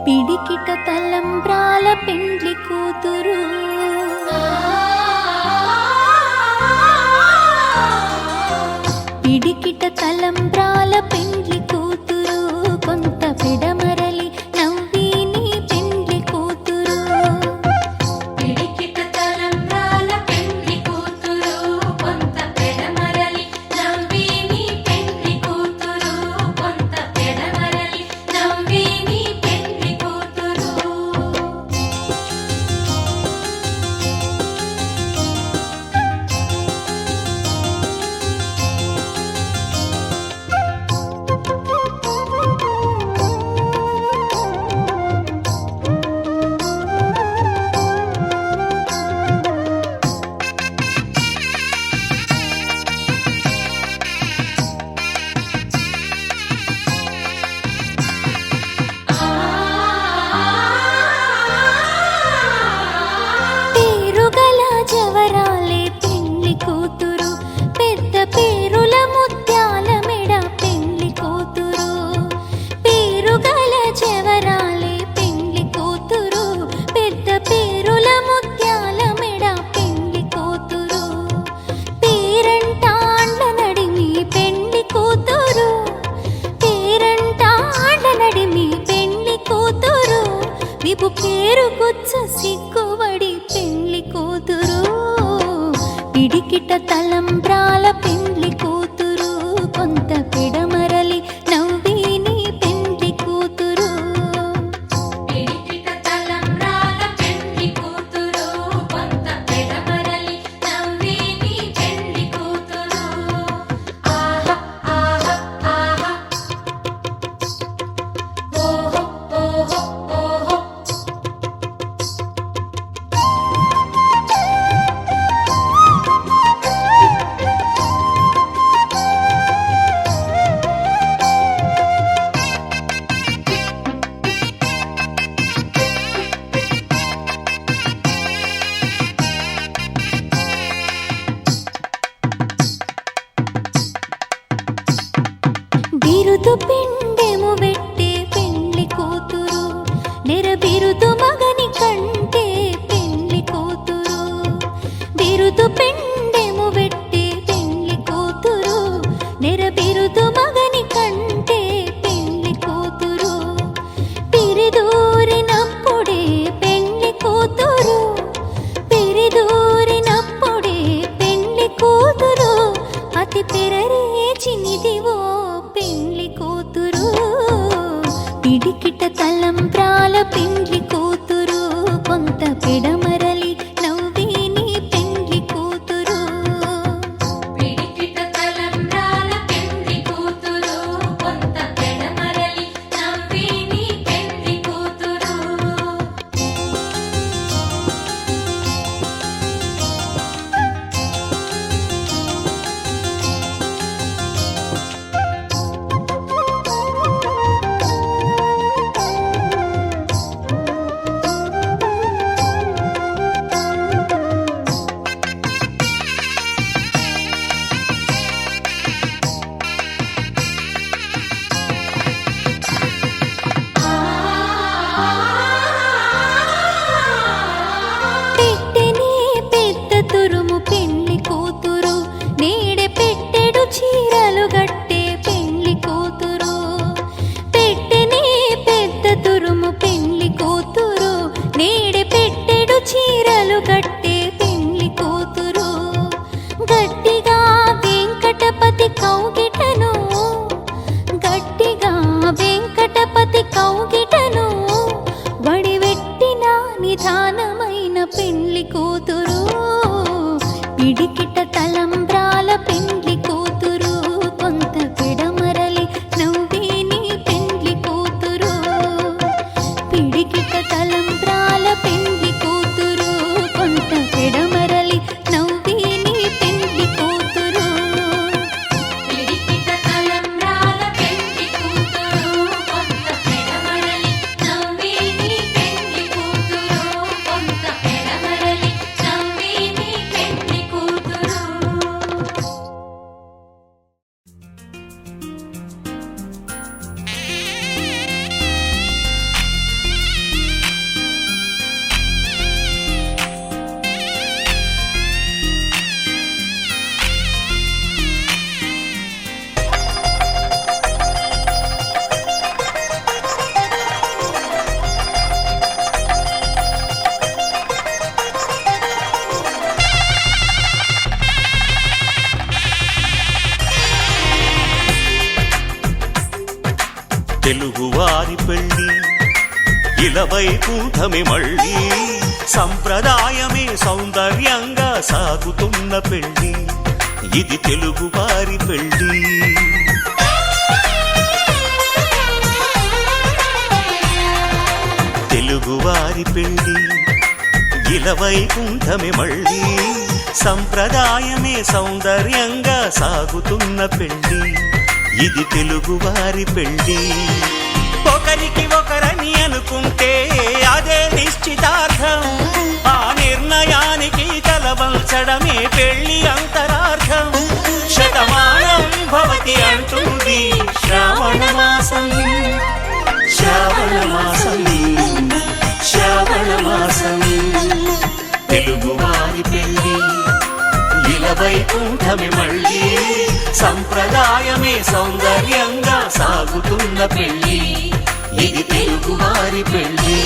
పిడికిట తలంబ్రాల పెండ్లి కూతురు పిడికిట తలంబ్రాల పెండ్లి కూతురు కొంత పిడమరలి నవ్విని పెండ్లి కూతురు పిడికిట తలంబ్రాల పెండ్లి కూతురు కొంత పెడమరలి నవ్విని పెండ్లి కూతురు కొంత పెడమరలి నవ్విని పెండ్లి కూతురు పేరుగల జవరాలే పెండ్లి కూతురు పెద్ద పేరుల ముత్యాల మెడ పెండ్లి కూతురు పేరుగల జవరాలే పెండ్లి కూతురు పెద్ద పేరుల ముత్యాల మెడ పెండ్లి కూతురు పేరంటాండ్ల నడిమి పెండ్లి కూతురు పేరంటాండ్ల నడిమి పెండ్లి కూతురు విపు పేరు గుచ్చ సిగ్గుబడి పెండ్లి కూతురు పిడికిట తలంబ్రాల పెండ్లి కూతురు కొంత పిడమరలి నవ్విని పెండ్లి కూతురు పిడికిట తలంబ్రాల పెండ్లి కూతురు కొంత పెడమరలి నవ్విని పెండ్లి కూతురు ఆహా ఆహా ఆహా ఓహో ఓహో ఓహో బిరుదు పిండెము పెట్టే పెండ్లి కూతురు నెర బిరుదు మగని కంటే పెండ్లి కూతురు బిరుదు పిండెము పెట్టే పెండ్లి కూతురు నెర బిరుదు మగని కంటే పెండ్లి కూతురు పిరిదూరినప్పుడే పెండ్లి కూతురు పిరిదూరినప్పుడే పెండ్లి కూతురు అతి పెరరేచినిదివో పెండ్లి కూతురు పిడికిట తలంబ్రాల పెండ్లి కూతురు కొంత పిడమరలి నవ్విని పెండ్లి కూతురు చీరలు గట్టే పెళ్లి కూతురు పెట్టెనే పెద్ద తురుము పెళ్లి కూతురు నేడే పెట్టెడు చీరలు గట్టే పెళ్లి కూతురు గట్టిగా వెంకటపతి కౌగిటను గట్టిగా వెంకటపతి కౌగిటను వడివెట్టిన నిదానమైన పెళ్లి కూతురు పిడికిట తలంబ్రాల పెళ్లి కూతురు కొంత పిడమరలి నవ్వేని పెళ్లి కూతురు పిడికిట తలంబ్రాల పెళ్లి కూతురు కొంత పిడమరలి నవ్వేని పెళ్లి కూతురు పిడికిట తలంబ్రాల పెళ్లి కూతురు కొంత పిడమరలి నవ్వేని పెళ్లి కూతురు కొంత పిడమరలి నవ్వేని పెళ్లి కూతురు తెలుగువారి పెళ్ళి ఇలవైకుంఠమే మళ్ళీ సంప్రదాయమే సౌందర్యంగా సాగుతున్న పెళ్ళి ఇది తెలుగువారి పెళ్ళి తెలుగువారి పెళ్ళి ఇలవైకుంఠమే మళ్ళీ సంప్రదాయమే సౌందర్యంగా సాగుతున్న పెళ్ళి ఇది తెలుగువారి పెళ్ళి ఒకరికి ఒకరని అనుకుంటే అదే నిశ్చితార్థం ఆ నిర్ణయానికి తలవంచడమే పెళ్లి అంతరార్థం శతమానం భవతి అంటుంది శ్రావణ మాసం శ్రావణ మాసం శ్రావణ మాసం తెలుగువారి పెళ్ళి ఇలవైకుంఠమే మళ్ళీ సంప్రదాయమే సౌందర్యంగా సాగుతున్న పెళ్ళి ఇది తెలుగువారి పెళ్ళి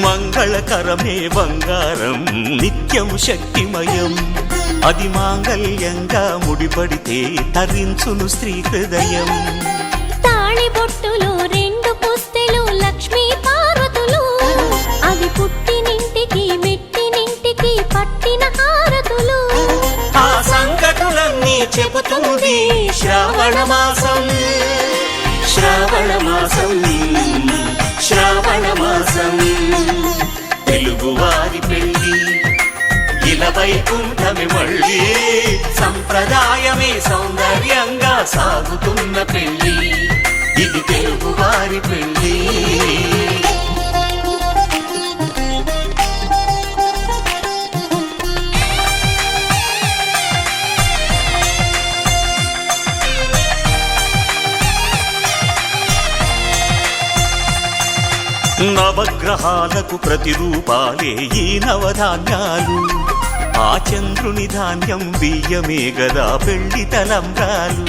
మంగళకరమే బంగారం నిత్యం శక్తిమయం అది మాంగళ్యంగా ముడిపడితే తరించును స్త్రీ హృదయం తాళి బొట్టులో రెండు పుస్తెలు లక్ష్మీ పార్వతులు అవి పుట్టినింటికి మెట్టినింటికి పట్టిన హారతులు ఆ సంగతులన్నీ చెబుతుంది శ్రావణ మాసం శ్రావణ మాసం శ్రావణ మాసం తెలుగువారి పెళ్ళి ఇలవైకుంఠమే మళ్ళీ సంప్రదాయమే సౌందర్యంగా సాగుతున్న పెళ్ళి ఇది తెలుగువారి పెళ్ళి నవగ్రహాలకు ప్రతిరూపాలే ఈ నవధాన్యాలు ఆ చంద్రుని ధాన్యం బియ్యమే గదా పెళ్లి తలంబ్రాలు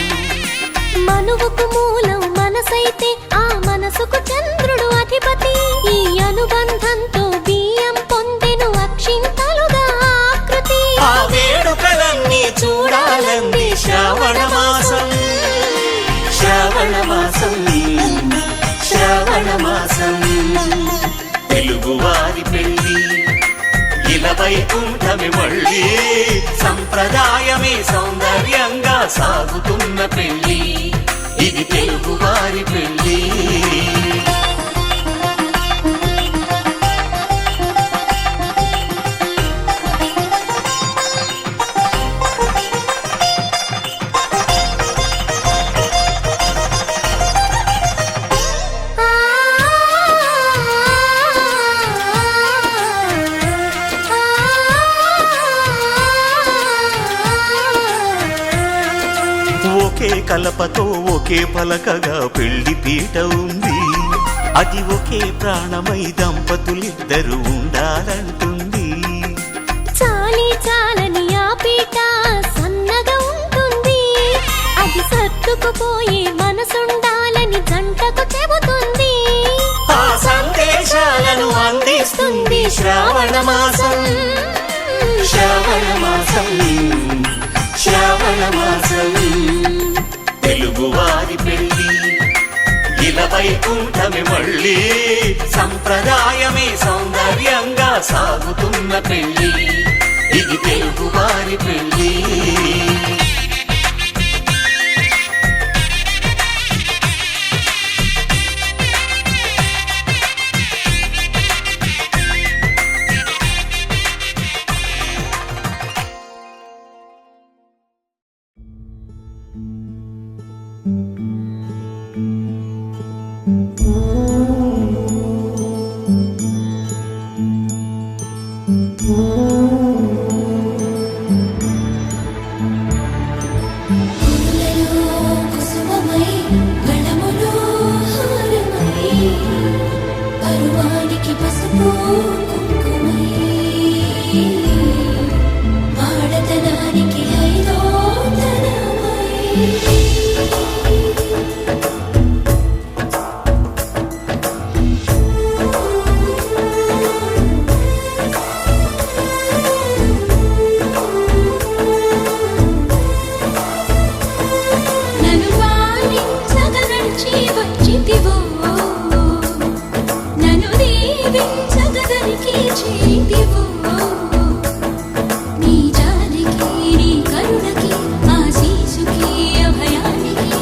మనువుకు మూలం మనసైతే ఆ మనసుకు చంద్రుడు అధిపతి ఈ అనుబంధంతో బియ్యం పొందెను అక్షింతలుగా ఆకృతి ఆ వేడుకలన్నీ చూడాలంది శ్రావణ మాసం శ్రావణ మాసం శ్రావణ మాసం తెలుగువారి పెళ్ళి ఇలవైకుంఠమే మళ్ళీ సంప్రదాయమే సౌందర్యంగా సాగుతున్న పెళ్ళి ఇది తెలుగువారి పెళ్ళి ఒకే కలపతో ఒకే పలకగా పెళ్లి పీట ఉంది. అది ఒకే ప్రాణమై దంపతులిద్దరు ఉండాలంటుంది. చాలి చాలని ఆ పీట సన్నగా ఉంటుంది. అది సర్దుకుపోయే మనసుండాలని జంటకు చెబుతుంది. ఆ సందేశాలను అందిస్తుంది శ్రావణ మాసం. శ్రావణ మాసం, శ్రావణ మాసం. తెలుగువారి పెళ్లి ఇలా వైకుంఠమే మళ్ళీ. సంప్రదాయమే సౌందర్యంగా సాగుతున్న పెళ్లి. ఇది తెలుగువారి పెళ్లి. కుసుమమై గణములో హారమై పరువానికి పసుపు కుంకుమై ఆడతనానికి ఐదో తనమై నన్ను పాలించగ నడిచి వచ్చితివో, నన్ను దీవించగ దరికి చేతివో. నీ జాలికి నీ కరుణకి ఆశీసుకి అభయానికి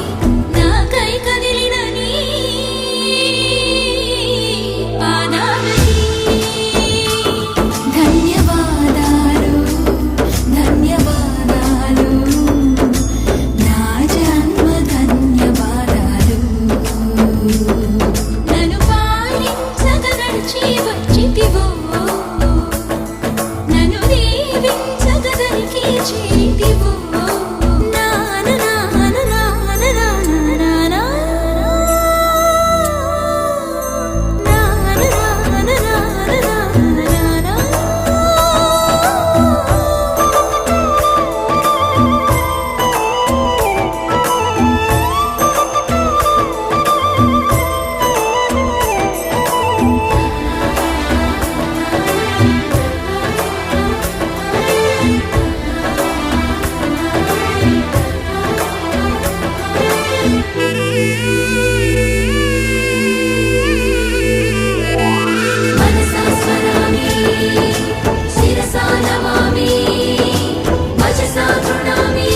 నాకై కదిలిన నీ పాదాలకి ధన్యవాదాలు, ధన్యవాదాలు. నా జన్మ ధన్యవాదాలు. నన్ను పాలించగ నడిచి వచ్చితివో, నన్ను దీవించగ దరికి చేతివో. నాన నాన నాన నాన నాన నాన నాన నాన నాన. మనసా స్మరామి, శిరసా నమామి, వచసా గృణామి.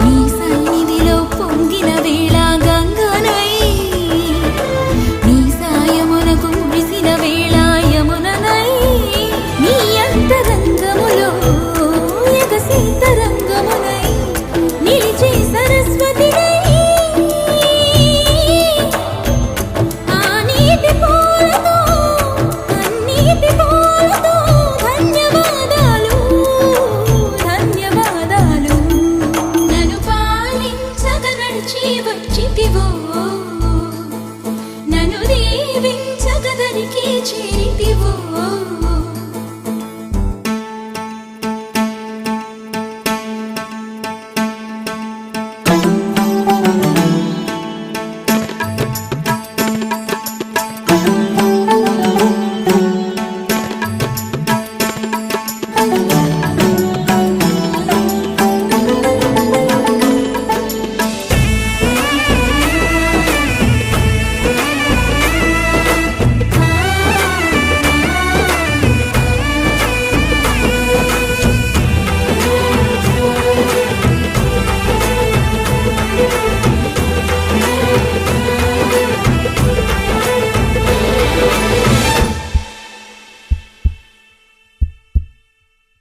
నీ సన్నిధిలో పొంగిన వేళ గంగనై, నీ సాయమునకు మురిసిన వేళ యముననై. నీ అంతరంగములో ఎగసీతరంగమునై నిలిచే సరస్వతినై. ఆ నీటి పూలతో కన్నీటి పూలతో ధన్యవాదాలు, ధన్యవాదాలు. నన్ను పాలించగ నడిచి వచ్చితివో, నన్ను దీవించగ దరికి చేతివో.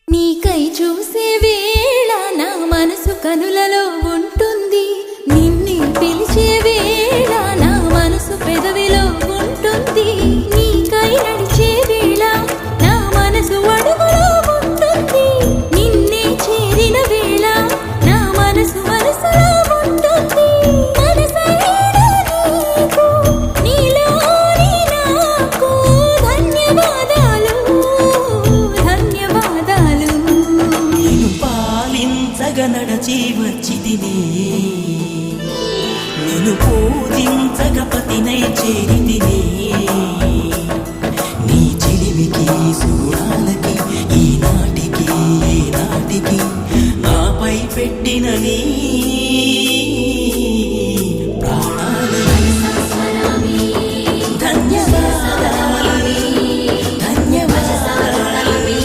నీకై చూసే వేళ నా మనసు కనులలో ఉంటుంది. నిన్నే పిలిచే వేళ నా మనసు పెదవిలో ఉంటుంది. నీకై నడిచే వేళ నా మనసు అడుగులో ఉంటుంది. నిన్నే చేరిన చల్లగా నడచి వచ్చిదినే నేను పూజించగ పతినై చేరిదినే నీ చెలివికి సుగుణాలకి ఈనాటికి ఏనాటికి నాపై పెట్టిన నీ ప్రాణాలని ధన్యవాదాలని ధన్యవాదాలని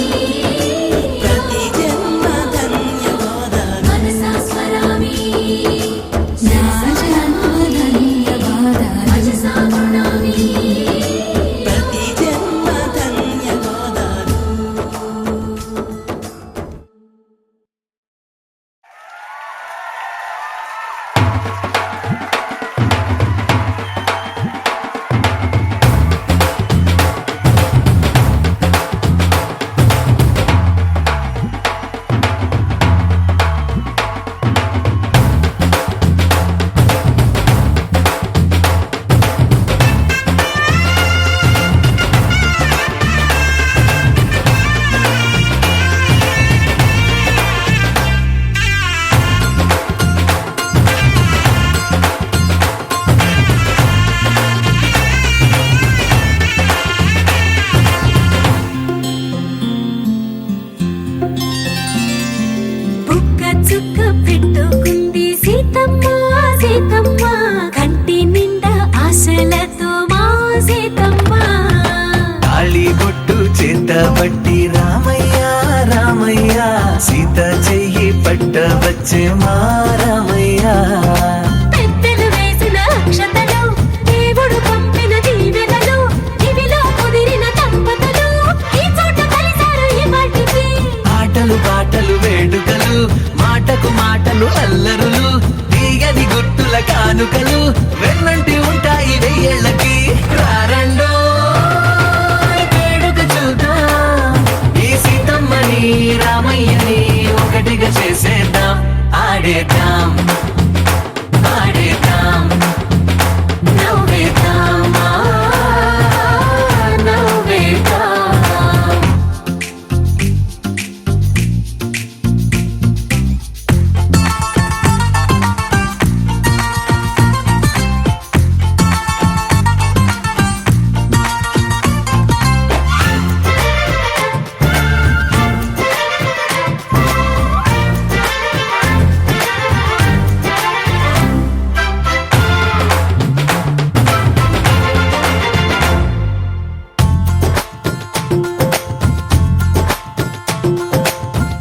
ప్రతి జన్మ ధన్యవాదాలు ప్రతి జన్మ ధన్యవాదాలు బుక్క చుక్క పెట్టుకుంది సీతమ్మ సీతమ్మ కంటి నిండా ఆశలతో మా సీతమ్మ తాళి బొట్టు చేత పట్టి రామయ్య రామయ్య సీత చెయ్యి పట్ట వచ్చే మా రామయ్య పెద్దలు వేసిన అక్షతలు దేవుడు పంపిన దీవెనలు ఇవిలో కుదిరిన దంపతులు ఈ చోట కలిసారు ఈ వాటికి ఆటలు పాటలు వేడుకలు మాటకు మాటలు అల్లరులు తీయని గుర్తుల కానుకలు వెన్నంటి ఉంటాయి వెయ్యేళ్ళకి రారండో వేడుక చూద్దాం ఈ సీతమ్మని రామయ్యని ఒకటిగా చేసేద్దాం ఆడేద్దాం ఆడేద్దాం నవ్వేద్దాం నవ్వేద్దాం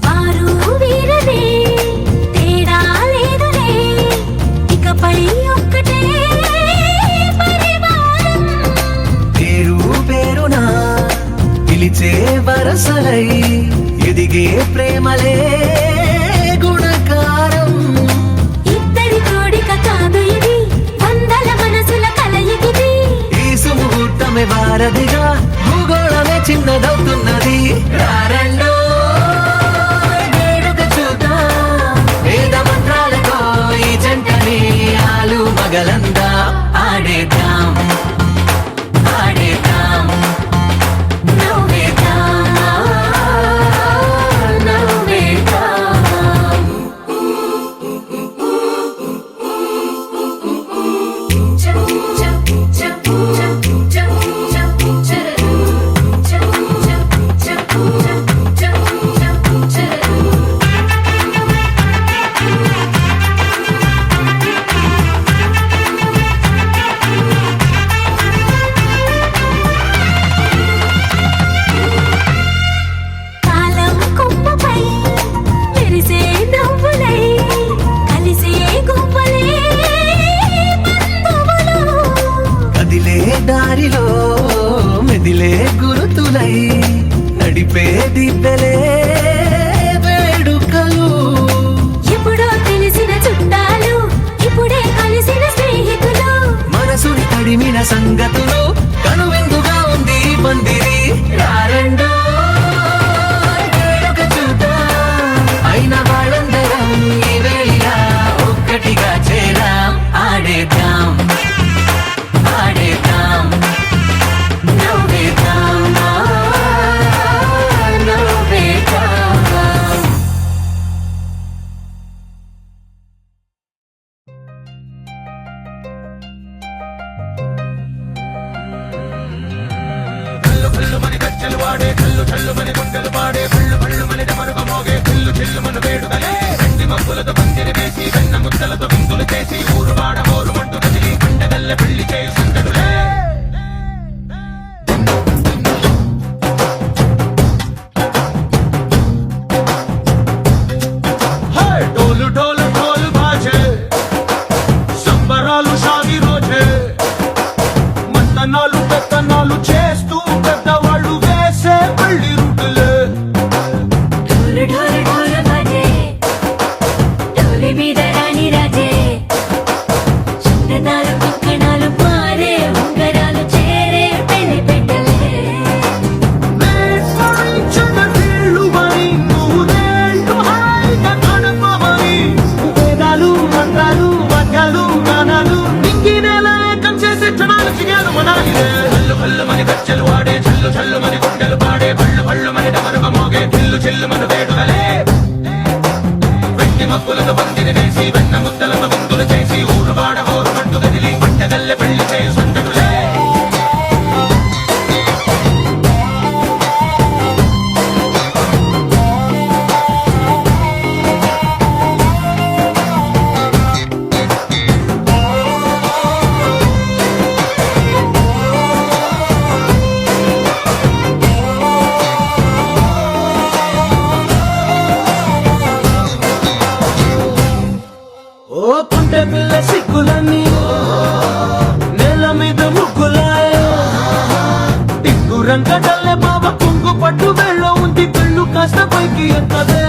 వారు వీరనే తేడా లేదులే ఇకపై ఒక్కటే పరివారం పేరు పేరునా పిలిచే వరసలై ఎదిగే ప్రేమలే గుణకారం ఇద్దరి కోడిక కాదు ఇది వందల మనసుల కలయికిది ఈ సుముహూర్తమే వారధిగా భూగోళమే చిన్నదవుతున్నది రారండో వేడుక చూద్దాం వేద మంత్రాలతో ఈ జంటని ఆలు మగలందా ఆడేద్దాం ఆడేద్దాం నవ్వేద్దాం నవ్వేద్దాం చ చ చ చ చ చ చల్లు చల్లు మని గుండెలు పాడే పళ్ళు పళ్ళు మని డమరుగ మోగే చిల్లు చిల్లు మన వేడుదలే వెండి మబ్బులతో పందిరి వేసి వెన్న ముద్దలతో విందులు చేసి ఊరు వాడ హోరు మంటు కదిలి పండగల్ల పెళ్లి చేయి సందడులే డోలు డోలు ఢోలు బాజే సంబరాలు షాది రోజే మంతనాలు పెత్తనాలు చేస్తూ పెద్దవాళ్ళు వేసే పెళ్లి రూటులే ఢోలు ఢోలు ఢోలు బాజే ఢోలి మీద రాణి రాజే చందనాలు కంకణాలు మారే ఉంగరాలు చేరే పెళ్లి పెట్టలే మేస్మరించిన వీళ్ళువని నూరేళ్ళు హాయిగా గడపమని వేదాలు మంత్రాలు వాద్యాలు గానాలు నింగినేల ఏకం చేసే క్షణాలు చిగాలు మనాలిలే హల్లు హల్లు మని గజ్జలు వాడే చల్లు చల్లు మని గుండెలు పాడే పళ్ళు పళ్ళు మని డమరుగ మోగే చిల్లు చిల్లు మన వేడుదలే వెండి మబ్బులతో పందిరి వేసి వెన్న ముద్దలతో విందులు చేసి ఊరు వాడ హోరు మంటు కదిలి పంటగల్లె పెళ్లి చేయి సందడులే ఓ పుంటె పిల్ల సిక్కులన్నీ నేల మీద ముగ్గులాయ టిక్కు రంగడల్లే బాబ కుంగు పట్టు వెళ్ళ ఉంది కళ్ళు కాస్త పైకి ఎక్కదే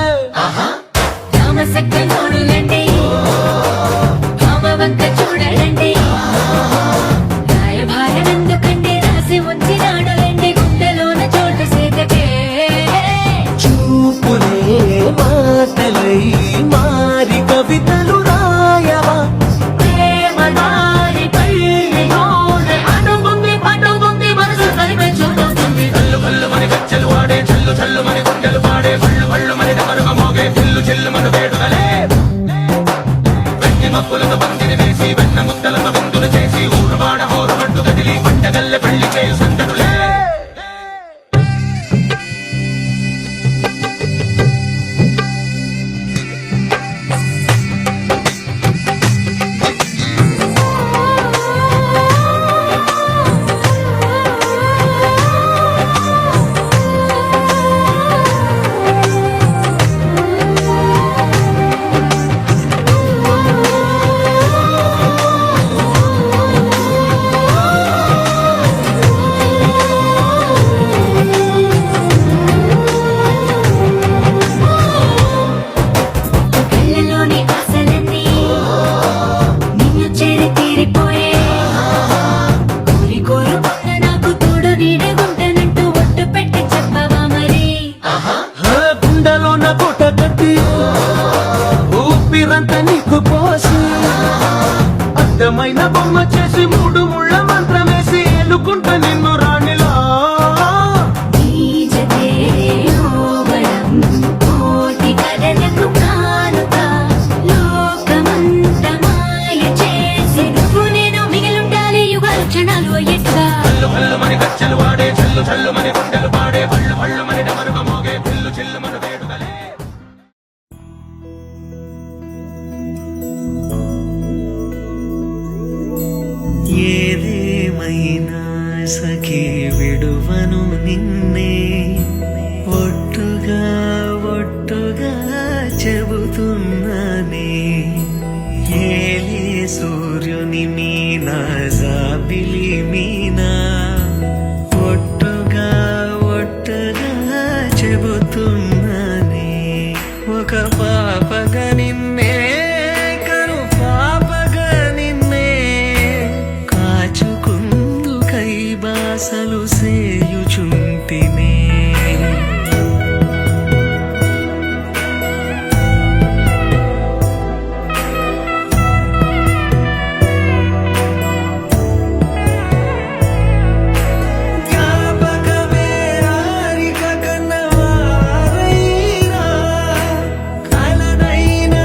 రామసక్క నోడులండి భామవంక చూడలండి రాయభారనందుకండి రాసి ఉంచినాడులండి గుండెలోన చోటు సేతకే చూపులే మాటలై మారి కవితలు రాయవా ప్రేమ దారి పెళ్లి నోడు అనుకుంది పట్టుకుంది మనసు కలిపే చూస్తుంది కల్లు కల్లు మని గజ్జలు వాడే చల్లు చల్లు మని గుండెలు పాడే పళ్ళు పళ్ళు మని డమరుగ మోగే చిల్లు చిల్లు మన వేడుదలే వెండి మబ్బులతో పందిరి వేసి వెన్న ముద్దలతో విందులు చేసి ఊరు వాడ హోరు మంటు కదిలి పంటగల్లె పెళ్లి చేయి సందడులే కళ్ళలోని ఆశలన్నీ నిన్ను చేరి తీరిపోయే కోరి కోరుకున్న నాకు తోడు నీడగుంటానంటూ ఒట్టు పెట్టి చెప్పవా మరి గుండెలో నా కోట కట్టి ఊపిరంతా నీకు పోసి అందమైన బొమ్మ చేసి మూడు ముళ్ళ మంత్రం వేసి ఎన్నుకుంటా నిన్ను రాణిలా నీజతే యోగడం కోటి కథలకు కానుక లోకమంత మాయ చేసి నువ్వు నేను మిగిలుండాలి యుగాలు క్షణాలు అయ్యేట్టుగా కల్లు కల్లు మని గజ్జలు వాడే చల్లు చల్లు మని గుండెలు పాడే పళ్ళు పళ్ళు మని డమరుగ మోగే చిల్లు చిల్లు మన వేడుదలే ఏదేమైనా సఖీ విడువను నిన్నే ఒట్టుగా ఒట్టుగా చెబుతున్నానే ఏలే సూర్యుని మీనా జాబిలి మీనా ఒట్టుగా ఒట్టుగా చెబుతున్నానే ఒక పాపగా నిన్నే కను పాపగా నిన్నే కాచుకుందు కై బాసలు సేయుచుంటినే జ్ఞాపకమే రారిక కన్నవారైనా కలనైనా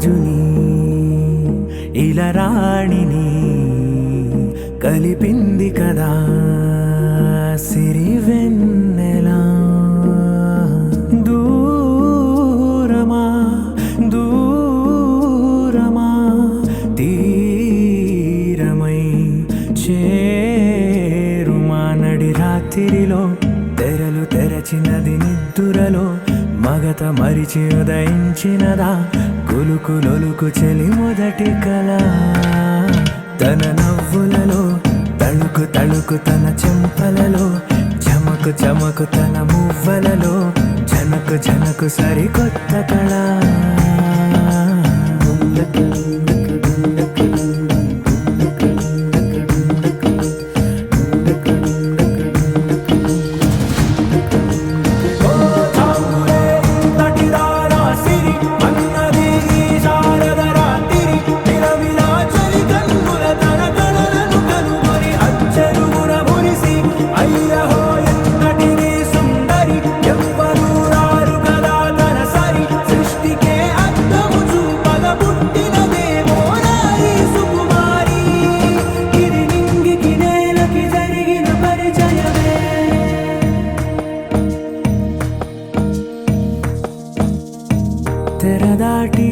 రాజుని ఇలా రాణిని కలిపింది కదా సిరి వెన్నెలా దూరమా దూరమా తీరమై చేరుమా నడి రాత్రిలో తెరలు తెరచినది నిద్దురలో మగత మరిచి ఉదయించినదా కులుకు లొలుకు చెలి మొదటి కళ తన నవ్వులలో తళుకు తళుకు తన చెంపలలో చమకు చమకు తన మువ్వలలో జనకు జనకు సరికొత్త కళ తెరదాటి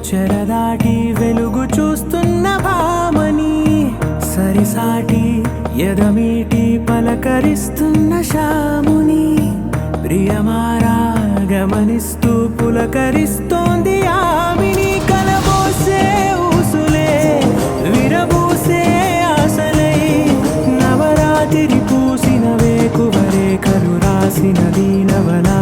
చెరదాటి వెలుగు చూస్తున్న భామని సరిసాటి ఎదమీటి పలకరిస్తున్న శాముని ప్రియమారా గమనిస్తూ పులకరిస్తోంది ఆమిని కలబోసే ఊసులే విరబూసే ఆశలై నవరాత్రి పూసిన వేకువరేఖలు రాసిన దీనవలా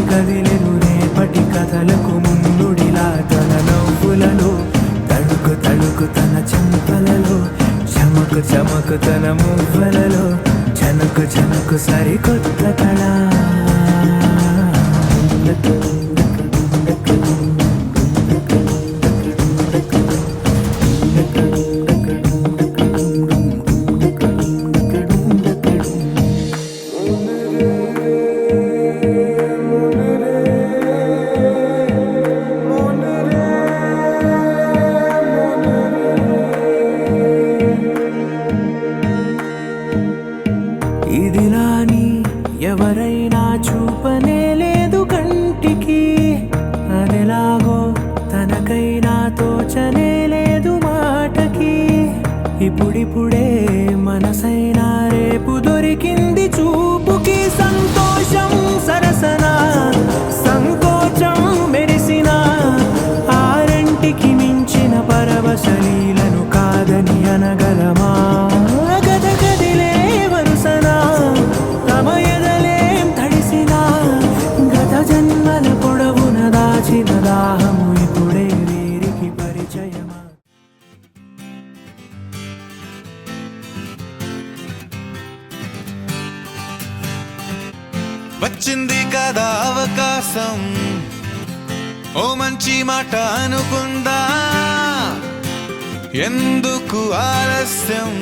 కదిలెను రేపటి కథలకు ముందుడిలా తన నవ్వులలో తళుకు తళుకు తన చెంపలలో చమకు చమకు తన మువ్వలలో జనకు జనకు సరికొత్త కళ ఇదిలాని ఎవరైనా చూపనే లేదు కంటికి అదెలాగో తనకైనా తోచనే లేదు మాటకి ఇప్పుడిప్పుడే మనసైనా రేపు దొరికింది చూపుకి సంతోషం సరసన సంకోచం మెరిసిన ఆరంటికి మించిన పరవశలీలను కాదని అనగలమా గద గదిలే వరుసనా తమ ఎదలేం తడిసినా గత జన్మల పొడవున దాచిన దాహము ఇప్పుడే వీరికి పరిచయమా వచ్చింది కదా అవకాశం ఓ మంచి మాట అనుకుందా ఎందుకు ఆలస్యం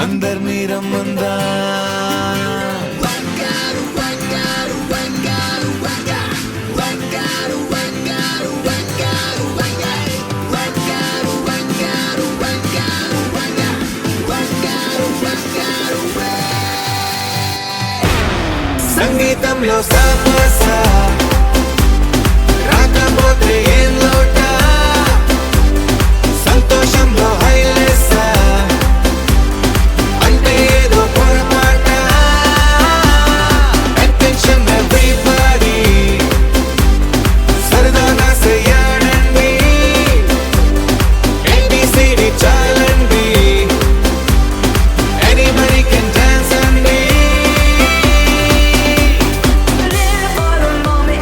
అందర్నీ రమ్మందా సంగీతంలో సమస్య రాకపోతే ఏం లోట సంతోషంలో హైలెస్స అంటే ఏదో పొరపాట అటెన్షన్ ఎవ్రీబడీ సరదాగా చెయ్యాడండి ABCD చాలండి anybody can dance అండి Live for the moment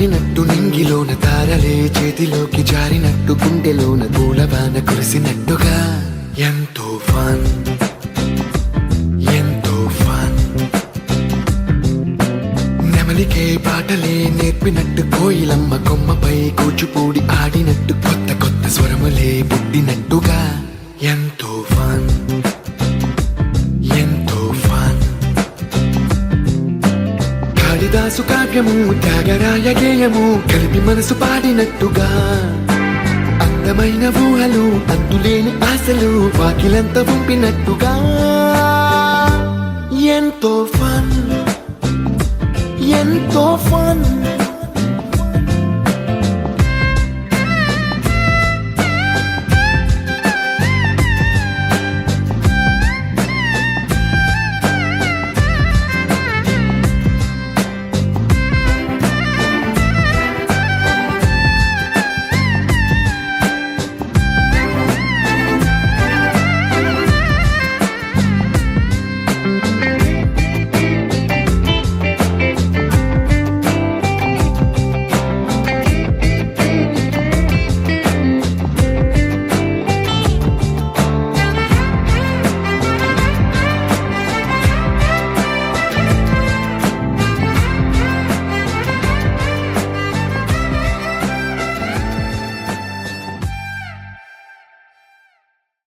వాలినట్టు నింగిలోన తారలే చేతిలోకి జారినట్టు గుండెలోన పూలవాన కురిసినట్టుగా ఎంతో ఫన్ ఎంతో ఫన్ నెమలికే పాటలే నేర్పినట్టు కోయిలమ్మ కొమ్మపై కూచిపూడి ఆడినట్టు కొత్త కొత్త స్వరములే పుట్టినట్టుగా ఎంతో ఫన్ ఎంతో ఫన్ కాళిదాసు కావ్యము త్యాగరాయ గేయము కలిపి మనసు పాడినట్టుగా అందమైన ఊహలు అంతులేని ఆశలు వాకిలంత పంపినట్టుగా ఎంతో ఫన్ ఎంతో ఫన్